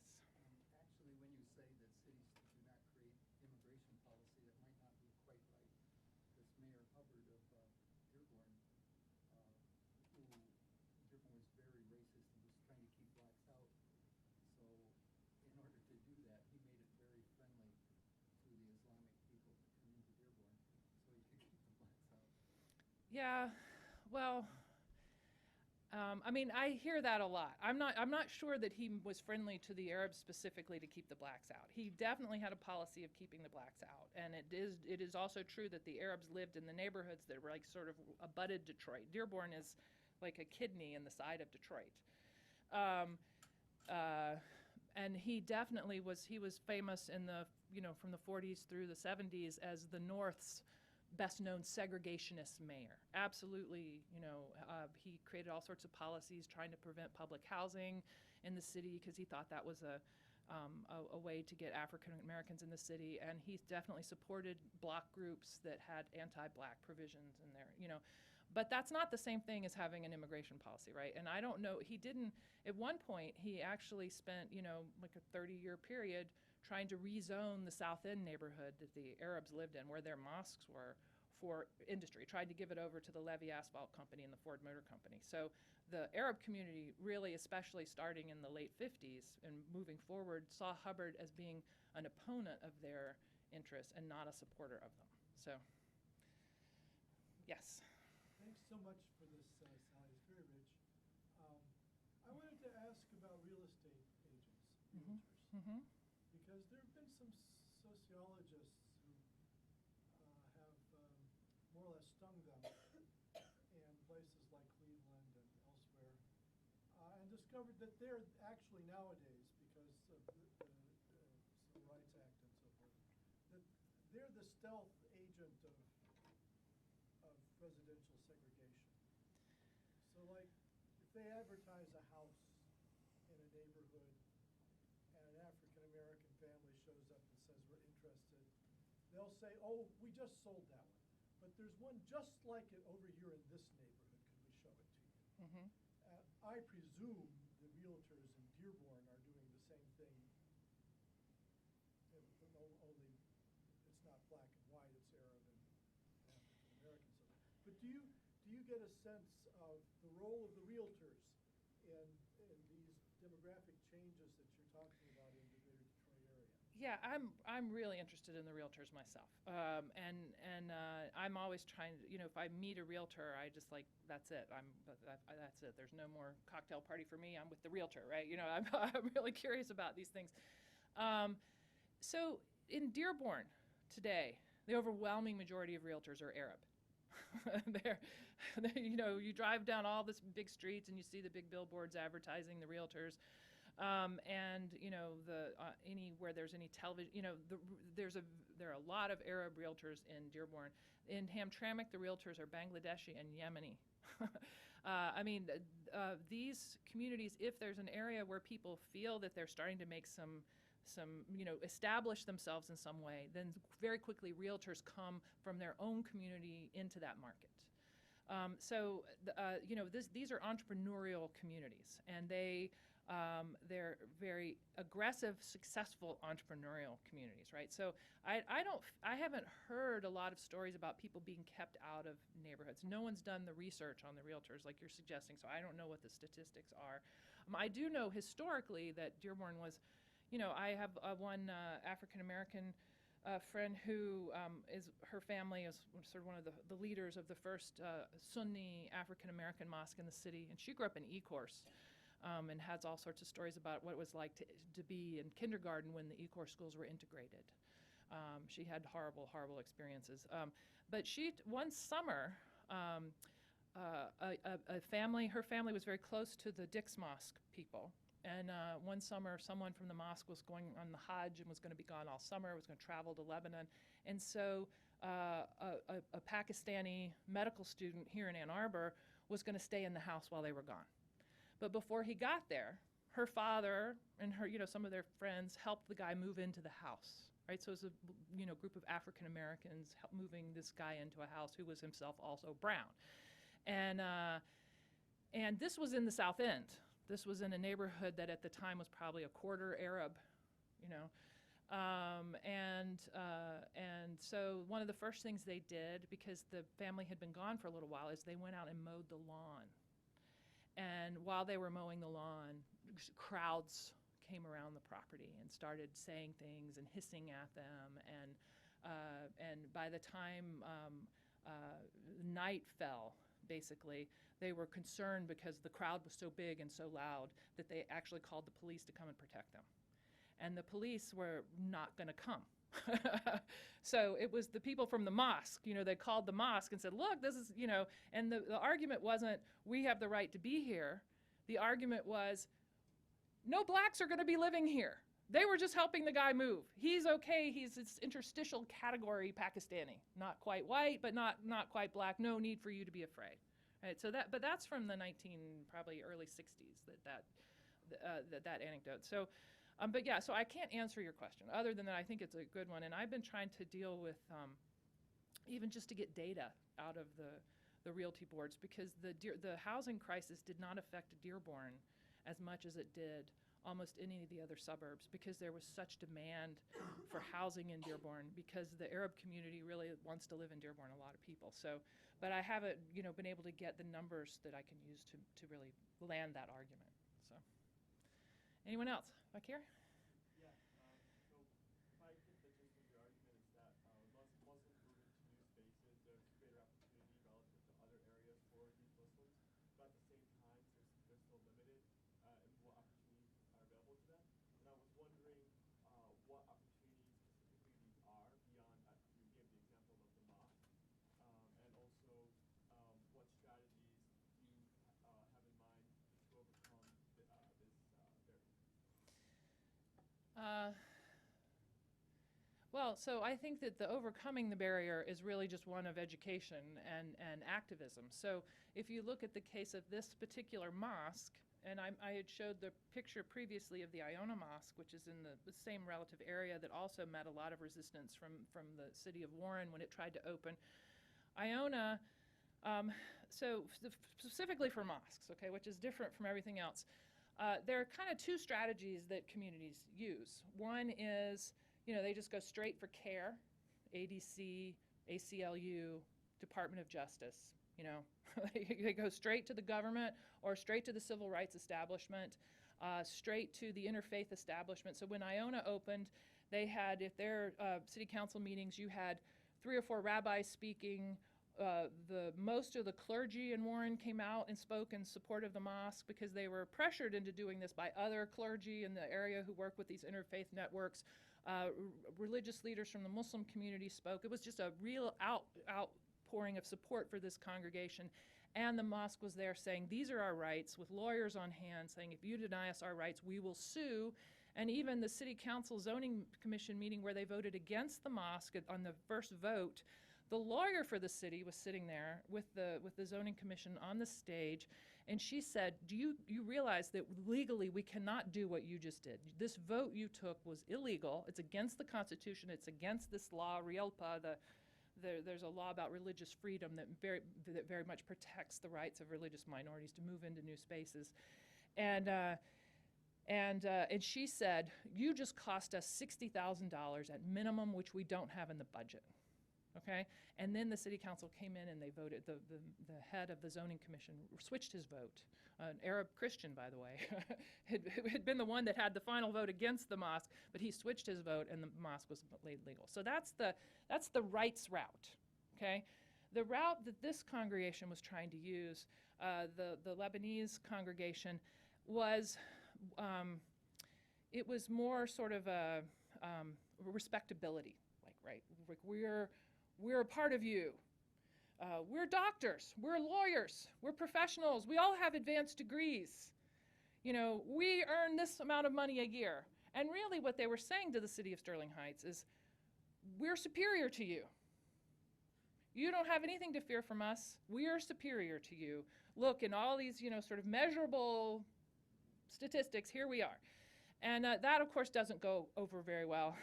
Actually, when you say that cities do not create immigration policy, that might not be quite right. This Mayor Hubbard of Dearborn, Dearborn was very racist and was trying to keep blacks out. So in order to do that, he made it very friendly to the Islamic people to come into Dearborn so he could keep the blacks out. Yeah. Well, I mean, I hear that a lot. I'm not sure that he was friendly to the Arabs specifically to keep the blacks out. He definitely had a policy of keeping the blacks out, and it is also true that the Arabs lived in the neighborhoods that were like sort of abutted Detroit. Dearborn is like a kidney in the side of Detroit, and he definitely was famous in the from the 40s through the 70s as the North's best-known segregationist mayor. Absolutely, he created all sorts of policies trying to prevent public housing in the city because he thought that was a way to get African Americans in the city, and he definitely supported block groups that had anti-black provisions in there. But that's not the same thing as having an immigration policy, right? And I don't know, he didn't, at one point, he actually spent, like a 30-year period trying to rezone the South End neighborhood that the Arabs lived in, where their mosques were, for industry, tried to give it over to the Levy Asphalt Company and the Ford Motor Company. So the Arab community really, especially starting in the late 50s and moving forward, saw Hubbard as being an opponent of their interests and not a supporter of them. So, yes. Thanks so much for this, Sally. It's very rich. I wanted to ask about real estate agents, realtors. Mm-hmm. Because there have been some sociologists who have more or less stung them in places like Cleveland and elsewhere, and discovered that they're actually nowadays, because of the Civil Rights Act and so forth, that they're the stealth agent of residential segregation. So like, if they advertise a house in a neighborhood and an African-American family shows up and says, we're interested, they'll say, oh, we just sold that one. But there's one just like it over here in this neighborhood. Could we show it to you? Mm-hmm. I presume the realtors in Dearborn are doing the same thing. Only it's not black and white, it's Arab and African-American. But do you get a sense of the role of the realtors in these demographic changes that you're talking about in the greater Detroit area? Yeah, I'm really interested in the realtors myself, and I'm always trying to, if I meet a realtor, I just like, that's it. That's it. There's no more cocktail party for me. I'm with the realtor, right? I'm really curious about these things. So in Dearborn today, the overwhelming majority of realtors are Arab. You drive down all this big streets and you see the big billboards advertising the realtors. And anywhere there's any television, there are a lot of Arab realtors in Dearborn. In Hamtramck, the realtors are Bangladeshi and Yemeni. These communities, if there's an area where people feel that they're starting to make some establish themselves in some way, then very quickly realtors come from their own community into that market. These are entrepreneurial communities, and they're very aggressive, successful entrepreneurial communities, right? So I haven't heard a lot of stories about people being kept out of neighborhoods. No one's done the research on the realtors like you're suggesting, so I don't know what the statistics are. I do know historically that Dearborn was, I have one African-American friend who her family is sort of one of the leaders of the first Sunni African-American mosque in the city, and she grew up in E-Course. And has all sorts of stories about what it was like to be in kindergarten when the E-Course schools were integrated. She had horrible, horrible experiences. But one summer, a family. Her family was very close to the Dick's Mosque people. And one summer, someone from the mosque was going on the Hajj and was going to be gone all summer, was going to travel to Lebanon. And so a Pakistani medical student here in Ann Arbor was going to stay in the house while they were gone. But before he got there, her father and her, some of their friends helped the guy move into the house, right? So it was a, group of African Americans moving this guy into a house who was himself also brown. And this was in the South End. This was in a neighborhood that at the time was probably a quarter Arab, and so one of the first things they did, because the family had been gone for a little while, is they went out and mowed the lawn. And while they were mowing the lawn, crowds came around the property and started saying things and hissing at them. And by the time night fell, basically, they were concerned because the crowd was so big and so loud that they actually called the police to come and protect them. And the police were not going to come. So it was the people from the mosque, they called the mosque and said, look, this is, and the argument wasn't, we have the right to be here. The argument was, no blacks are going to be living here. They were just helping the guy move. He's okay. He's this interstitial category Pakistani, not quite white, but not quite black. No need for you to be afraid. Right? So but that's from the probably early 60s, that anecdote. So, but yeah, so I can't answer your question other than that I think it's a good one. And I've been trying to deal with even just to get data out of the realty boards, because the housing crisis did not affect Dearborn as much as it did almost any of the other suburbs, because there was such demand for housing in Dearborn, because the Arab community really wants to live in Dearborn, a lot of people. So, but I haven't, been able to get the numbers that I can use to really land that argument. So, anyone else back here? Yeah, so if I get the gist of your argument is that Muslims move into new spaces, there's greater opportunity relative to other areas for these Muslims, but at the same time, they're still limited in what opportunities are available to them. And I was wondering what opportunities specifically these are beyond that. You gave the example of the mosque, and also what strategies do you have in mind to overcome this barrier? Well, so I think that the overcoming the barrier is really just one of education and activism. So if you look at the case of this particular mosque, and I had showed the picture previously of the Iona Mosque, which is in the same relative area that also met a lot of resistance from the city of Warren when it tried to open. Iona, so specifically for mosques, okay, which is different from everything else. There are kind of two strategies that communities use. One is, they just go straight for CARE, ADC, ACLU, Department of Justice. They go straight to the government or straight to the civil rights establishment, straight to the interfaith establishment. So when Iona opened, they had, at their city council meetings, you had 3 or 4 rabbis speaking. Most of the clergy in Warren came out and spoke in support of the mosque, because they were pressured into doing this by other clergy in the area who work with these interfaith networks. Religious leaders from the Muslim community spoke. It was just a real outpouring of support for this congregation. And the mosque was there saying, these are our rights, with lawyers on hand saying, if you deny us our rights, we will sue. And even the city council zoning commission meeting where they voted against the mosque on the first vote, the lawyer for the city was sitting there with the zoning commission on the stage, and she said, do you realize that legally we cannot do what you just did? This vote you took was illegal. It's against the Constitution. It's against this law, RIELPA. There's a law about religious freedom that very much protects the rights of religious minorities to move into new spaces. And she said, you just cost us $60,000 at minimum, which we don't have in the budget. Okay, and then the city council came in and they voted. The head of the zoning commission switched his vote. An Arab Christian, by the way, had been the one that had the final vote against the mosque, but he switched his vote and the mosque was made legal. So that's the rights route. Okay, the route that this congregation was trying to use, the Lebanese congregation, was it was more sort of a respectability, like, right, like we're a part of you. We're doctors, we're lawyers, we're professionals, we all have advanced degrees. You know, we earn this amount of money a year. And really what they were saying to the city of Sterling Heights is, we're superior to you. You don't have anything to fear from us. We are superior to you. Look, in all these, you know, sort of measurable statistics, here we are. And that, of course, doesn't go over very well.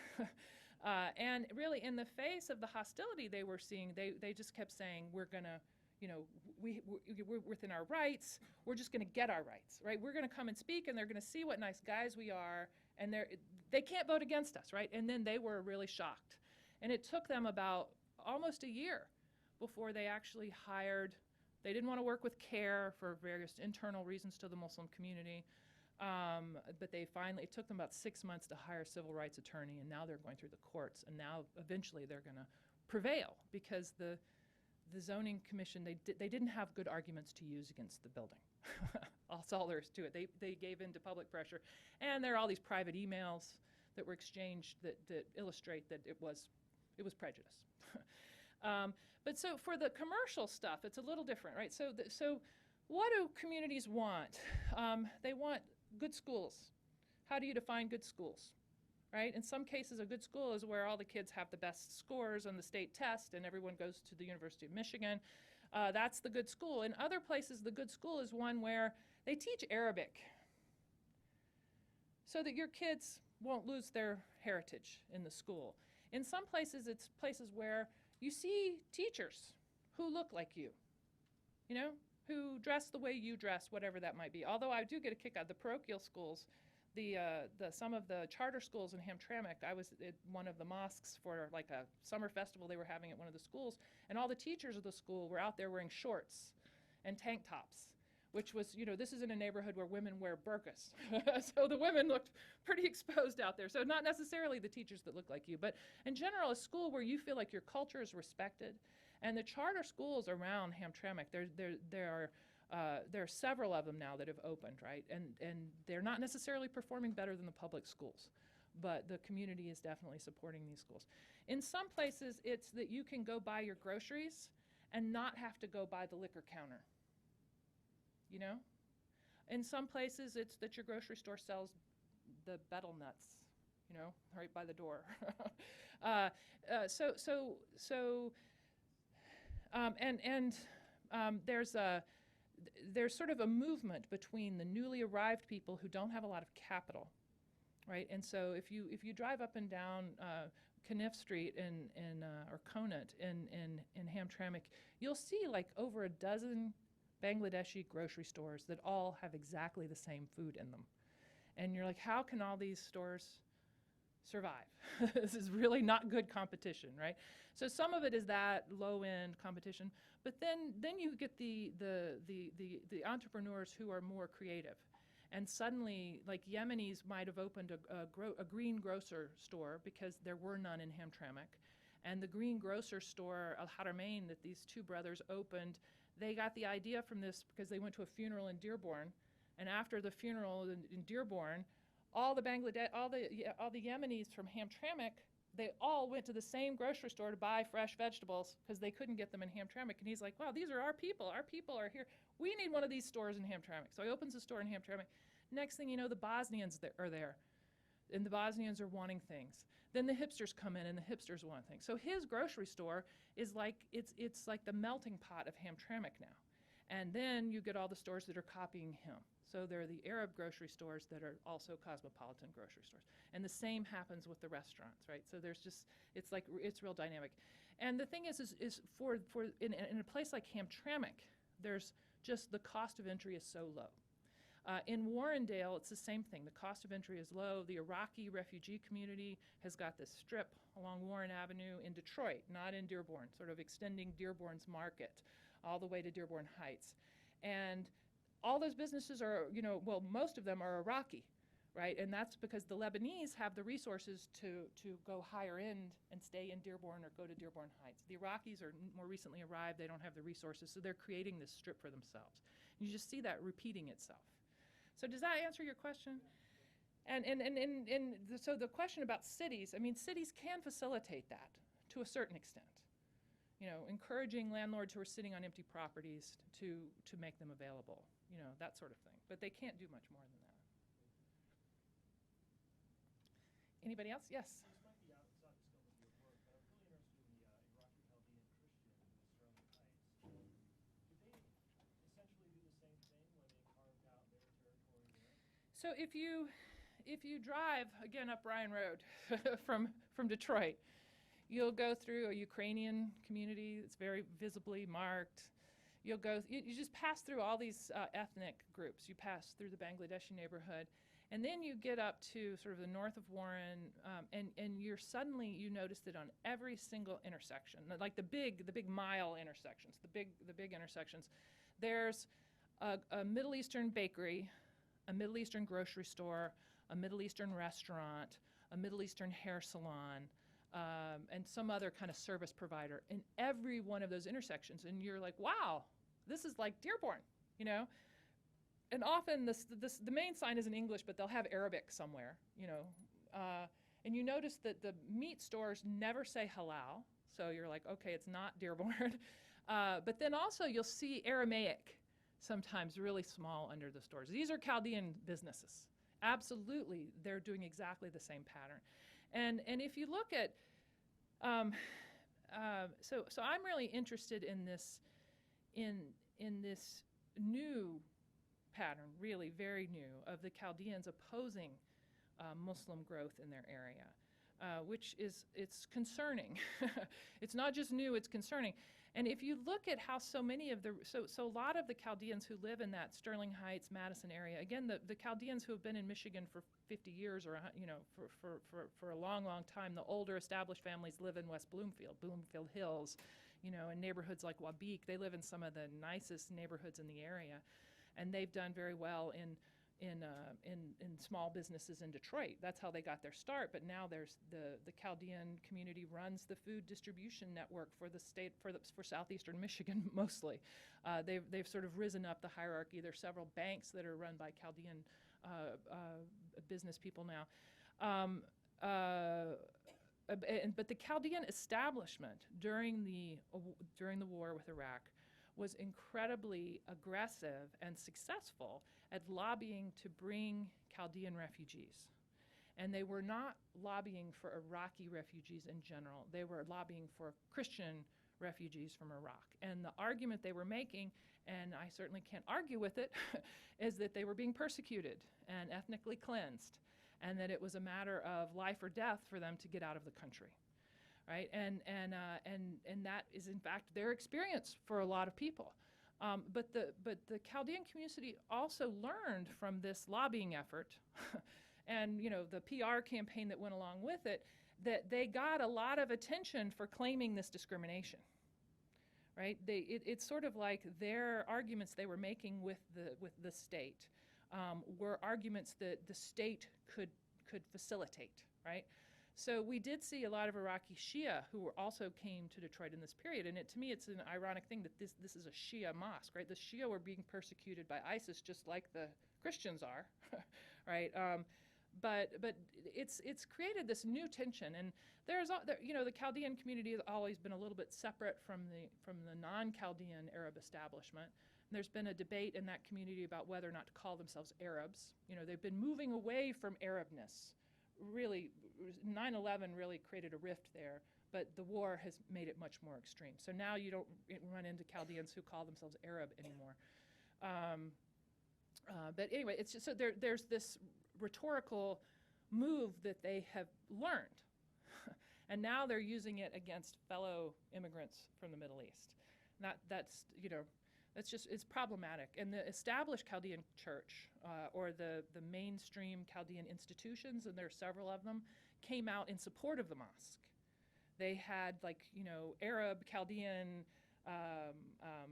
And really, in the face of the hostility they were seeing, they just kept saying, we're going to, you know, we're within our rights. We're just going to get our rights, right? We're going to come and speak, and they're going to see what nice guys we are, and they can't vote against us, right? And then they were really shocked. And it took them about almost a year before they actually hired. They didn't want to work with CARE for various internal reasons to the Muslim community. But they finally, it took them about 6 months to hire a civil rights attorney, and now they're going through the courts, and now eventually they're going to prevail because the zoning commission, they didn't have good arguments to use against the building. That's all there is to it. They gave in to public pressure, and there are all these private emails that were exchanged that illustrate that it was prejudice. But so for the commercial stuff, it's a little different, right? So what do communities want? They want good schools. How do you define good schools, right? In some cases, a good school is where all the kids have the best scores on the state test and everyone goes to the University of Michigan. That's the good school. In other places, the good school is one where they teach Arabic so that your kids won't lose their heritage in the school. In some places, it's places where you see teachers who look like you, you know, who dress the way you dress, whatever that might be. Although I do get a kick out of the parochial schools, some of the charter schools in Hamtramck. I was at one of the mosques for like a summer festival they were having at one of the schools, and all the teachers of the school were out there wearing shorts and tank tops, which was, you know, this is in a neighborhood where women wear burqas. So the women looked pretty exposed out there. So not necessarily the teachers that look like you, but in general, a school where you feel like your culture is respected. And the charter schools around Hamtramck, there are several of them now that have opened, right? And they're not necessarily performing better than the public schools, but the community is definitely supporting these schools. In some places, it's that you can go buy your groceries and not have to go by the liquor counter, you know? In some places, it's that your grocery store sells the betel nuts, you know, right by the door. There's sort of a movement between the newly arrived people who don't have a lot of capital, right? And so if you drive up and down Kniff Street or Conant in Hamtramck, you'll see like over a dozen Bangladeshi grocery stores that all have exactly the same food in them. And you're like, how can all these stores survive? This is really not good competition, right? So some of it is that low-end competition, but then you get the entrepreneurs who are more creative. And suddenly, like Yemenis might have opened a green grocer store because there were none in Hamtramck. And the green grocer store, Al Haramain, that these two brothers opened, they got the idea from this because they went to a funeral in Dearborn. And after the funeral in Dearborn, all the Yemenis from Hamtramck, they all went to the same grocery store to buy fresh vegetables because they couldn't get them in Hamtramck. And he's like, wow, these are our people. Our people are here. We need one of these stores in Hamtramck. So he opens a store in Hamtramck. Next thing you know, the Bosnians are there. And the Bosnians are wanting things. Then the hipsters come in and the hipsters want things. So his grocery store is like, it's like the melting pot of Hamtramck now. And then you get all the stores that are copying him. So there are the Arab grocery stores that are also cosmopolitan grocery stores. And the same happens with the restaurants, right? So there's just, it's real dynamic. And the thing is for in a place like Hamtramck, there's just the cost of entry is so low. In Warrendale, it's the same thing. The cost of entry is low. The Iraqi refugee community has got this strip along Warren Avenue in Detroit, not in Dearborn, sort of extending Dearborn's market all the way to Dearborn Heights. And all those businesses are, you know, well, most of them are Iraqi, right? And that's because the Lebanese have the resources to go higher end and stay in Dearborn or go to Dearborn Heights. The Iraqis are more recently arrived. They don't have the resources, so they're creating this strip for themselves. And you just see that repeating itself. So does that answer your question? So the question about cities, I mean, cities can facilitate that to a certain extent. encouraging landlords who are sitting on empty properties to make them available, that sort of thing. But they can't do much more than that. Anybody else? Yes. This might be outside the scope of your work, but I'm really interested in the Iraqi Chaldean Christian in the Sterling Heights. Did they essentially do the same thing when they carved out their territory there? So if you drive again up Bryan Road from Detroit, you'll go through a Ukrainian community that's very visibly marked. You just pass through all these ethnic groups. You pass through the Bangladeshi neighborhood, and then you get up to sort of the north of Warren, and you notice that on every single intersection, like the big mile intersections, the big intersections, there's a Middle Eastern bakery, a Middle Eastern grocery store, a Middle Eastern restaurant, a Middle Eastern hair salon, and some other kind of service provider in every one of those intersections. And you're like, wow, this is like Dearborn, And often the main sign is in English, but they'll have Arabic somewhere, And you notice that the meat stores never say halal, so you're like, okay, it's not Dearborn. But then also you'll see Aramaic sometimes really small under the stores. These are Chaldean businesses. Absolutely, they're doing exactly the same pattern. And if you look at, so I'm really interested in this, in this new pattern, really very new, of the Chaldeans opposing Muslim growth in their area, which it's concerning. It's not just new, it's concerning. And if you look at how so a lot of the Chaldeans who live in that Sterling Heights, Madison area, again, the Chaldeans who have been in Michigan for 50 years or, for a long, long time, the older established families live in West Bloomfield Hills, in neighborhoods like Wabeek. They live in some of the nicest neighborhoods in the area. And they've done very well in small businesses in Detroit. That's how they got their start. But now there's the Chaldean community runs the food distribution network for the state for southeastern Michigan mostly. They've sort of risen up the hierarchy. There's several banks that are run by Chaldean business people now. But the Chaldean establishment during the war with Iraq was incredibly aggressive and successful at lobbying to bring Chaldean refugees. And they were not lobbying for Iraqi refugees in general. They were lobbying for Christian refugees from Iraq. And the argument they were making, and I certainly can't argue with it, is that they were being persecuted and ethnically cleansed, and that it was a matter of life or death for them to get out of the country. Right, and that is in fact their experience for a lot of people, but the Chaldean community also learned from this lobbying effort, and the PR campaign that went along with it, that they got a lot of attention for claiming this discrimination. Right, it's sort of like their arguments they were making with the state were arguments that the state could facilitate. Right. So we did see a lot of Iraqi Shia who also came to Detroit in this period, and to me it's an ironic thing that this is a Shia mosque, right? The Shia were being persecuted by ISIS just like the Christians are, right? But it's created this new tension, and the Chaldean community has always been a little bit separate from the non-Chaldean Arab establishment. And there's been a debate in that community about whether or not to call themselves Arabs. They've been moving away from Arabness. Really, 9/11 really created a rift there, but the war has made it much more extreme. So now you don't run into Chaldeans who call themselves Arab anymore. But anyway, it's just so there's this rhetorical move that they have learned, and now they're using it against fellow immigrants from the Middle East. That's just, it's problematic. And the established Chaldean church, or the mainstream Chaldean institutions, and there are several of them, came out in support of the mosque. They had Arab, Chaldean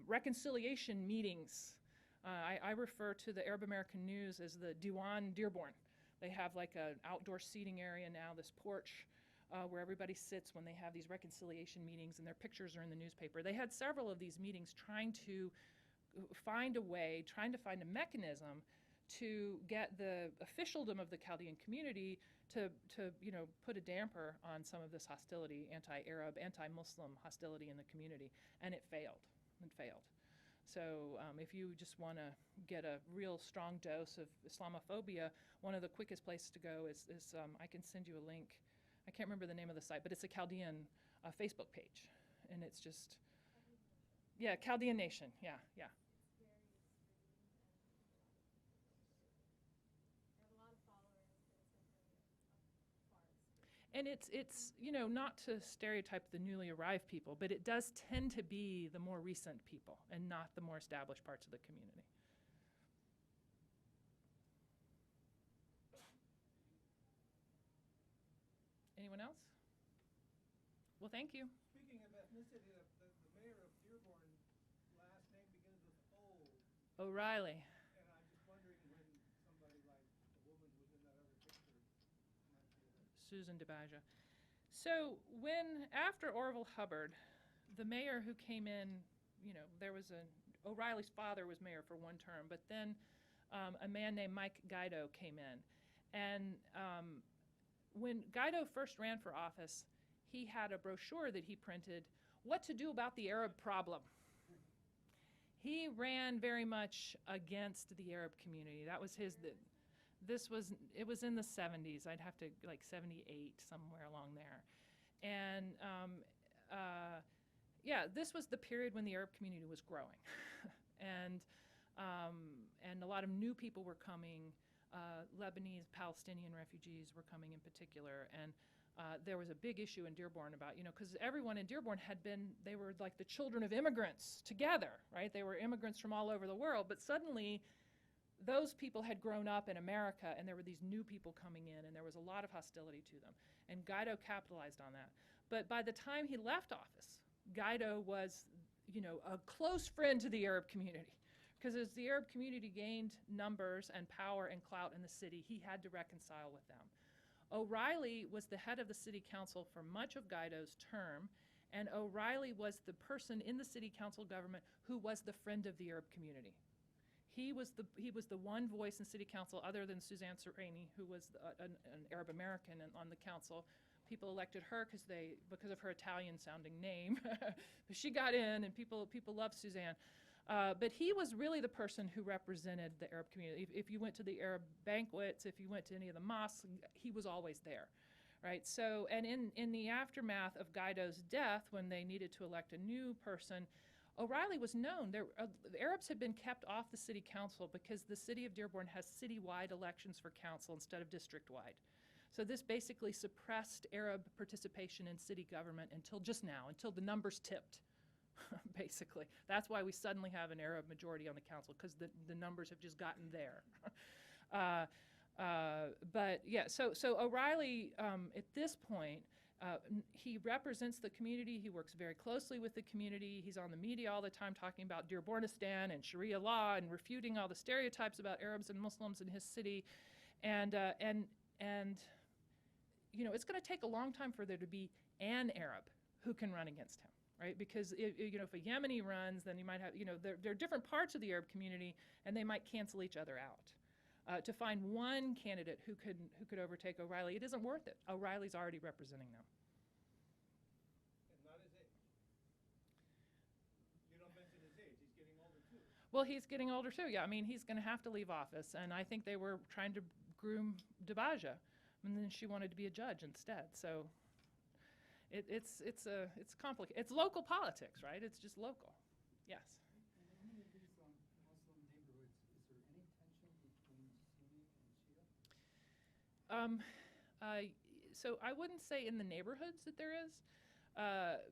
reconciliation meetings. I refer to the Arab American News as the Diwan Dearborn. They have like an outdoor seating area now, this porch, where everybody sits when they have these reconciliation meetings, and their pictures are in the newspaper. They had several of these meetings trying to find a mechanism to get the officialdom of the Chaldean community to put a damper on some of this hostility, anti-Arab, anti-Muslim hostility in the community, and it failed. It failed. So if you just want to get a real strong dose of Islamophobia, one of the quickest places to go is I can send you a link. I can't remember the name of the site, but it's a Chaldean Facebook page, and it's just, yeah, Chaldean Nation, yeah. And it's not to stereotype the newly arrived people, but it does tend to be the more recent people and not the more established parts of the community. Anyone else? Well, thank you. Speaking of ethnicity, the mayor of Dearborn, last name begins with O. O'Reilly. And I'm just wondering when somebody like the woman who's in that other picture might be able to. Susan DeBaja. So after Orville Hubbard, the mayor who came in, O'Reilly's father was mayor for one term, but then a man named Mike Guido came in. And when Guido first ran for office, he had a brochure that he printed, What to Do About the Arab Problem. He ran very much against the Arab community. That was his, it was in the 70s. I'd have to, 78, somewhere along there. And this was the period when the Arab community was growing. and a lot of new people were coming. Lebanese, Palestinian refugees were coming in particular. And there was a big issue in Dearborn about, because everyone in Dearborn they were like the children of immigrants together, right? They were immigrants from all over the world, but suddenly those people had grown up in America, and there were these new people coming in, and there was a lot of hostility to them. And Guido capitalized on that. But by the time he left office, Guido was, a close friend to the Arab community. Because as the Arab community gained numbers and power and clout in the city, he had to reconcile with them. O'Reilly was the head of the city council for much of Guido's term, and O'Reilly was the person in the city council government who was the friend of the Arab community. He was the one voice in city council other than Suzanne Serrani, who was an Arab American on the council. People elected her because of her Italian-sounding name. But she got in, and people loved Suzanne. But he was really the person who represented the Arab community. If you went to the Arab banquets, if you went to any of the mosques, he was always there, right? So, and in the aftermath of Guido's death, when they needed to elect a new person, O'Reilly was known. The Arabs had been kept off the city council because the city of Dearborn has citywide elections for council instead of district-wide. So this basically suppressed Arab participation in city government until just now, until the numbers tipped. Basically. That's why we suddenly have an Arab majority on the council, because the numbers have just gotten there. But yeah, so O'Reilly, at this point, he represents the community. He works very closely with the community. He's on the media all the time talking about Dearbornistan and Sharia law and refuting all the stereotypes about Arabs and Muslims in his city. And it's going to take a long time for there to be an Arab who can run against him. Right? Because if a Yemeni runs, then you might have, there are different parts of the Arab community, and they might cancel each other out. To find one candidate who could overtake O'Reilly, it isn't worth it. O'Reilly's already representing them. And not his age. You don't mention his age. He's getting older too. Well, he's getting older too. Yeah, I mean, he's going to have to leave office, and I think they were trying to groom DeBaja, and then she wanted to be a judge instead. So. It's complicated. It's local politics, right? It's just local. Yes. In any of these Muslim neighborhoods, is there any tension between Sunni and Shia? So I wouldn't say in the neighborhoods that there is,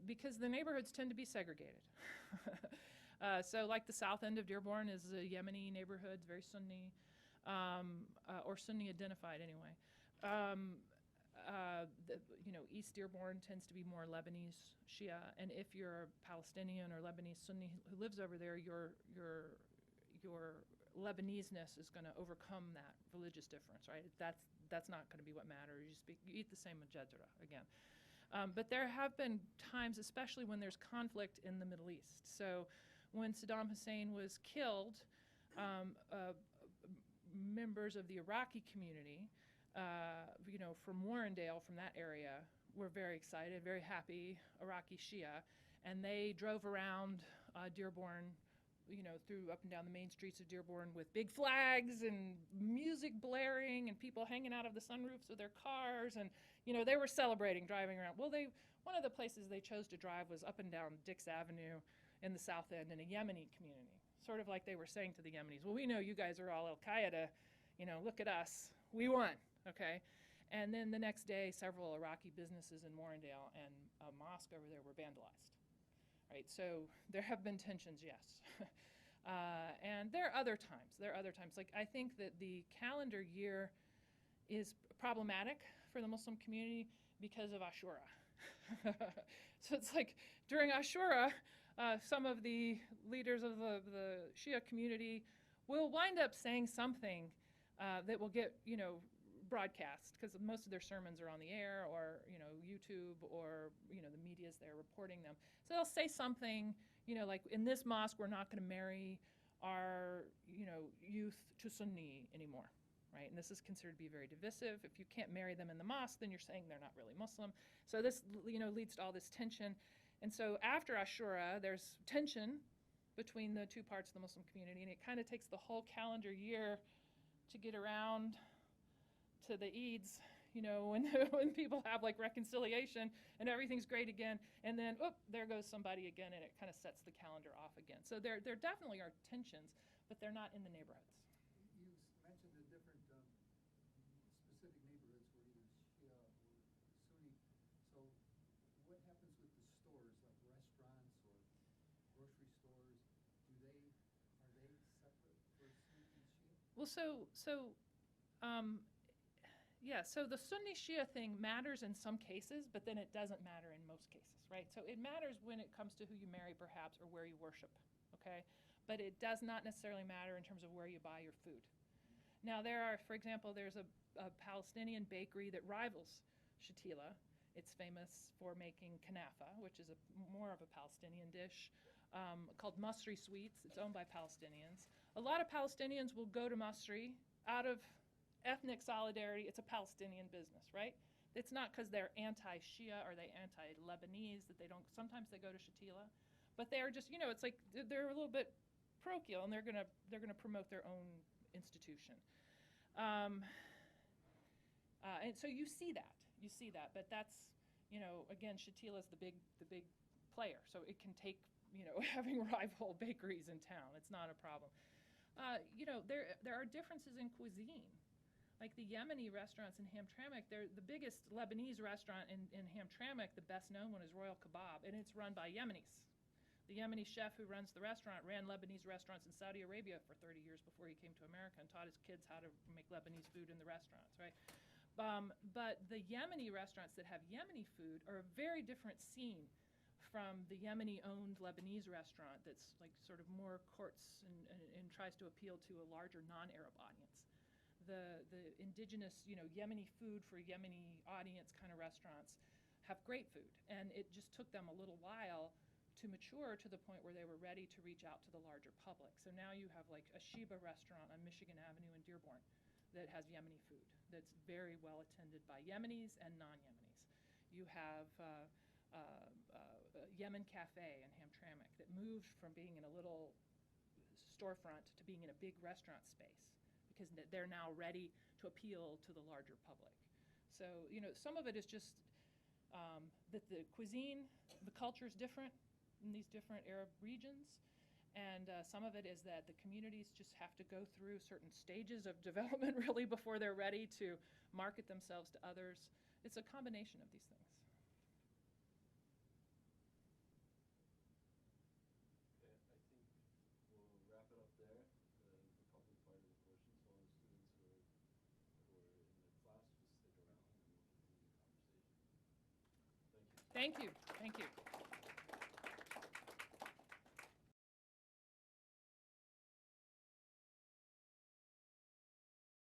because the neighborhoods tend to be segregated. So like the south end of Dearborn is a Yemeni neighborhood, very Sunni, or Sunni identified anyway. East Dearborn tends to be more Lebanese Shia, and if you're a Palestinian or Lebanese Sunni who lives over there, your Lebanese-ness is going to overcome that religious difference, right? That's not going to be what matters. You eat the same majazra again. But there have been times, especially when there's conflict in the Middle East. So when Saddam Hussein was killed, members of the Iraqi community, from Warrendale, from that area, were very excited, very happy, Iraqi Shia, and they drove around Dearborn, through up and down the main streets of Dearborn with big flags and music blaring and people hanging out of the sunroofs of their cars, and they were celebrating driving around. Well, one of the places they chose to drive was up and down Dix Avenue in the South End in a Yemeni community, sort of like they were saying to the Yemenis, well, we know you guys are all Al-Qaeda, look at us, we won, okay? And then the next day, several Iraqi businesses in Warrendale and a mosque over there were vandalized. Right, so there have been tensions, yes. And there are other times. Like, I think that the calendar year is problematic for the Muslim community because of Ashura. So it's like during Ashura, some of the leaders of the Shia community will wind up saying something that will get, broadcast, because most of their sermons are on the air or YouTube, or the media's there reporting them. So they'll say something, like, in this mosque we're not going to marry our youth to Sunni anymore, right? And this is considered to be very divisive. If you can't marry them in the mosque, then you're saying they're not really Muslim. So this leads to all this tension. And so after Ashura, there's tension between the two parts of the Muslim community, and it kind of takes the whole calendar year to get around to the Eids, when people have like reconciliation and everything's great again, and then there goes somebody again, and it kind of sets the calendar off again. So there definitely are tensions, but they're not in the neighborhoods. You mentioned the different specific neighborhoods were either Shia or Sunni. So what happens with the stores, like restaurants or grocery stores? Are they separate for Sunni and Shia? Well, so the Sunni Shia thing matters in some cases, but then it doesn't matter in most cases, right? So it matters when it comes to who you marry, perhaps, or where you worship, okay? But it does not necessarily matter in terms of where you buy your food. Now, for example, there's a Palestinian bakery that rivals Shatila. It's famous for making kanafa, which is more of a Palestinian dish, called Masri Sweets. It's owned by Palestinians. A lot of Palestinians will go to Masri out of ethnic solidarity. It's a Palestinian business, right? It's not because they're anti-Shia or they anti-Lebanese that they don't. Sometimes they go to Shatila, but they're just, it's like they're a little bit parochial, and they're gonna promote their own institution. And so you see that, but that's, again, Shatila is the big player, so it can take, having rival bakeries in town. It's not a problem. There are differences in cuisine. Like the Yemeni restaurants in Hamtramck, they're the biggest Lebanese restaurant in Hamtramck. The best known one is Royal Kebab, and it's run by Yemenis. The Yemeni chef who runs the restaurant ran Lebanese restaurants in Saudi Arabia for 30 years before he came to America and taught his kids how to make Lebanese food in the restaurants, right? But the Yemeni restaurants that have Yemeni food are a very different scene from the Yemeni-owned Lebanese restaurant that's like sort of more courts and tries to appeal to a larger non-Arab audience. The indigenous, Yemeni food for Yemeni audience kind of restaurants have great food, and it just took them a little while to mature to the point where they were ready to reach out to the larger public. So now you have like a Sheba restaurant on Michigan Avenue in Dearborn that has Yemeni food that's very well attended by Yemenis and non-Yemenis. You have Yemen Cafe in Hamtramck that moved from being in a little storefront to being in a big restaurant space, because they're now ready to appeal to the larger public. So, some of it is just that the cuisine, the culture is different in these different Arab regions, and some of it is that the communities just have to go through certain stages of development really before they're ready to market themselves to others. It's a combination of these things. Okay, I think we'll wrap it up there. The public part of the portion, so all the students who are in the class, just stick around and we'll continue the conversation. Thank you. Thank you.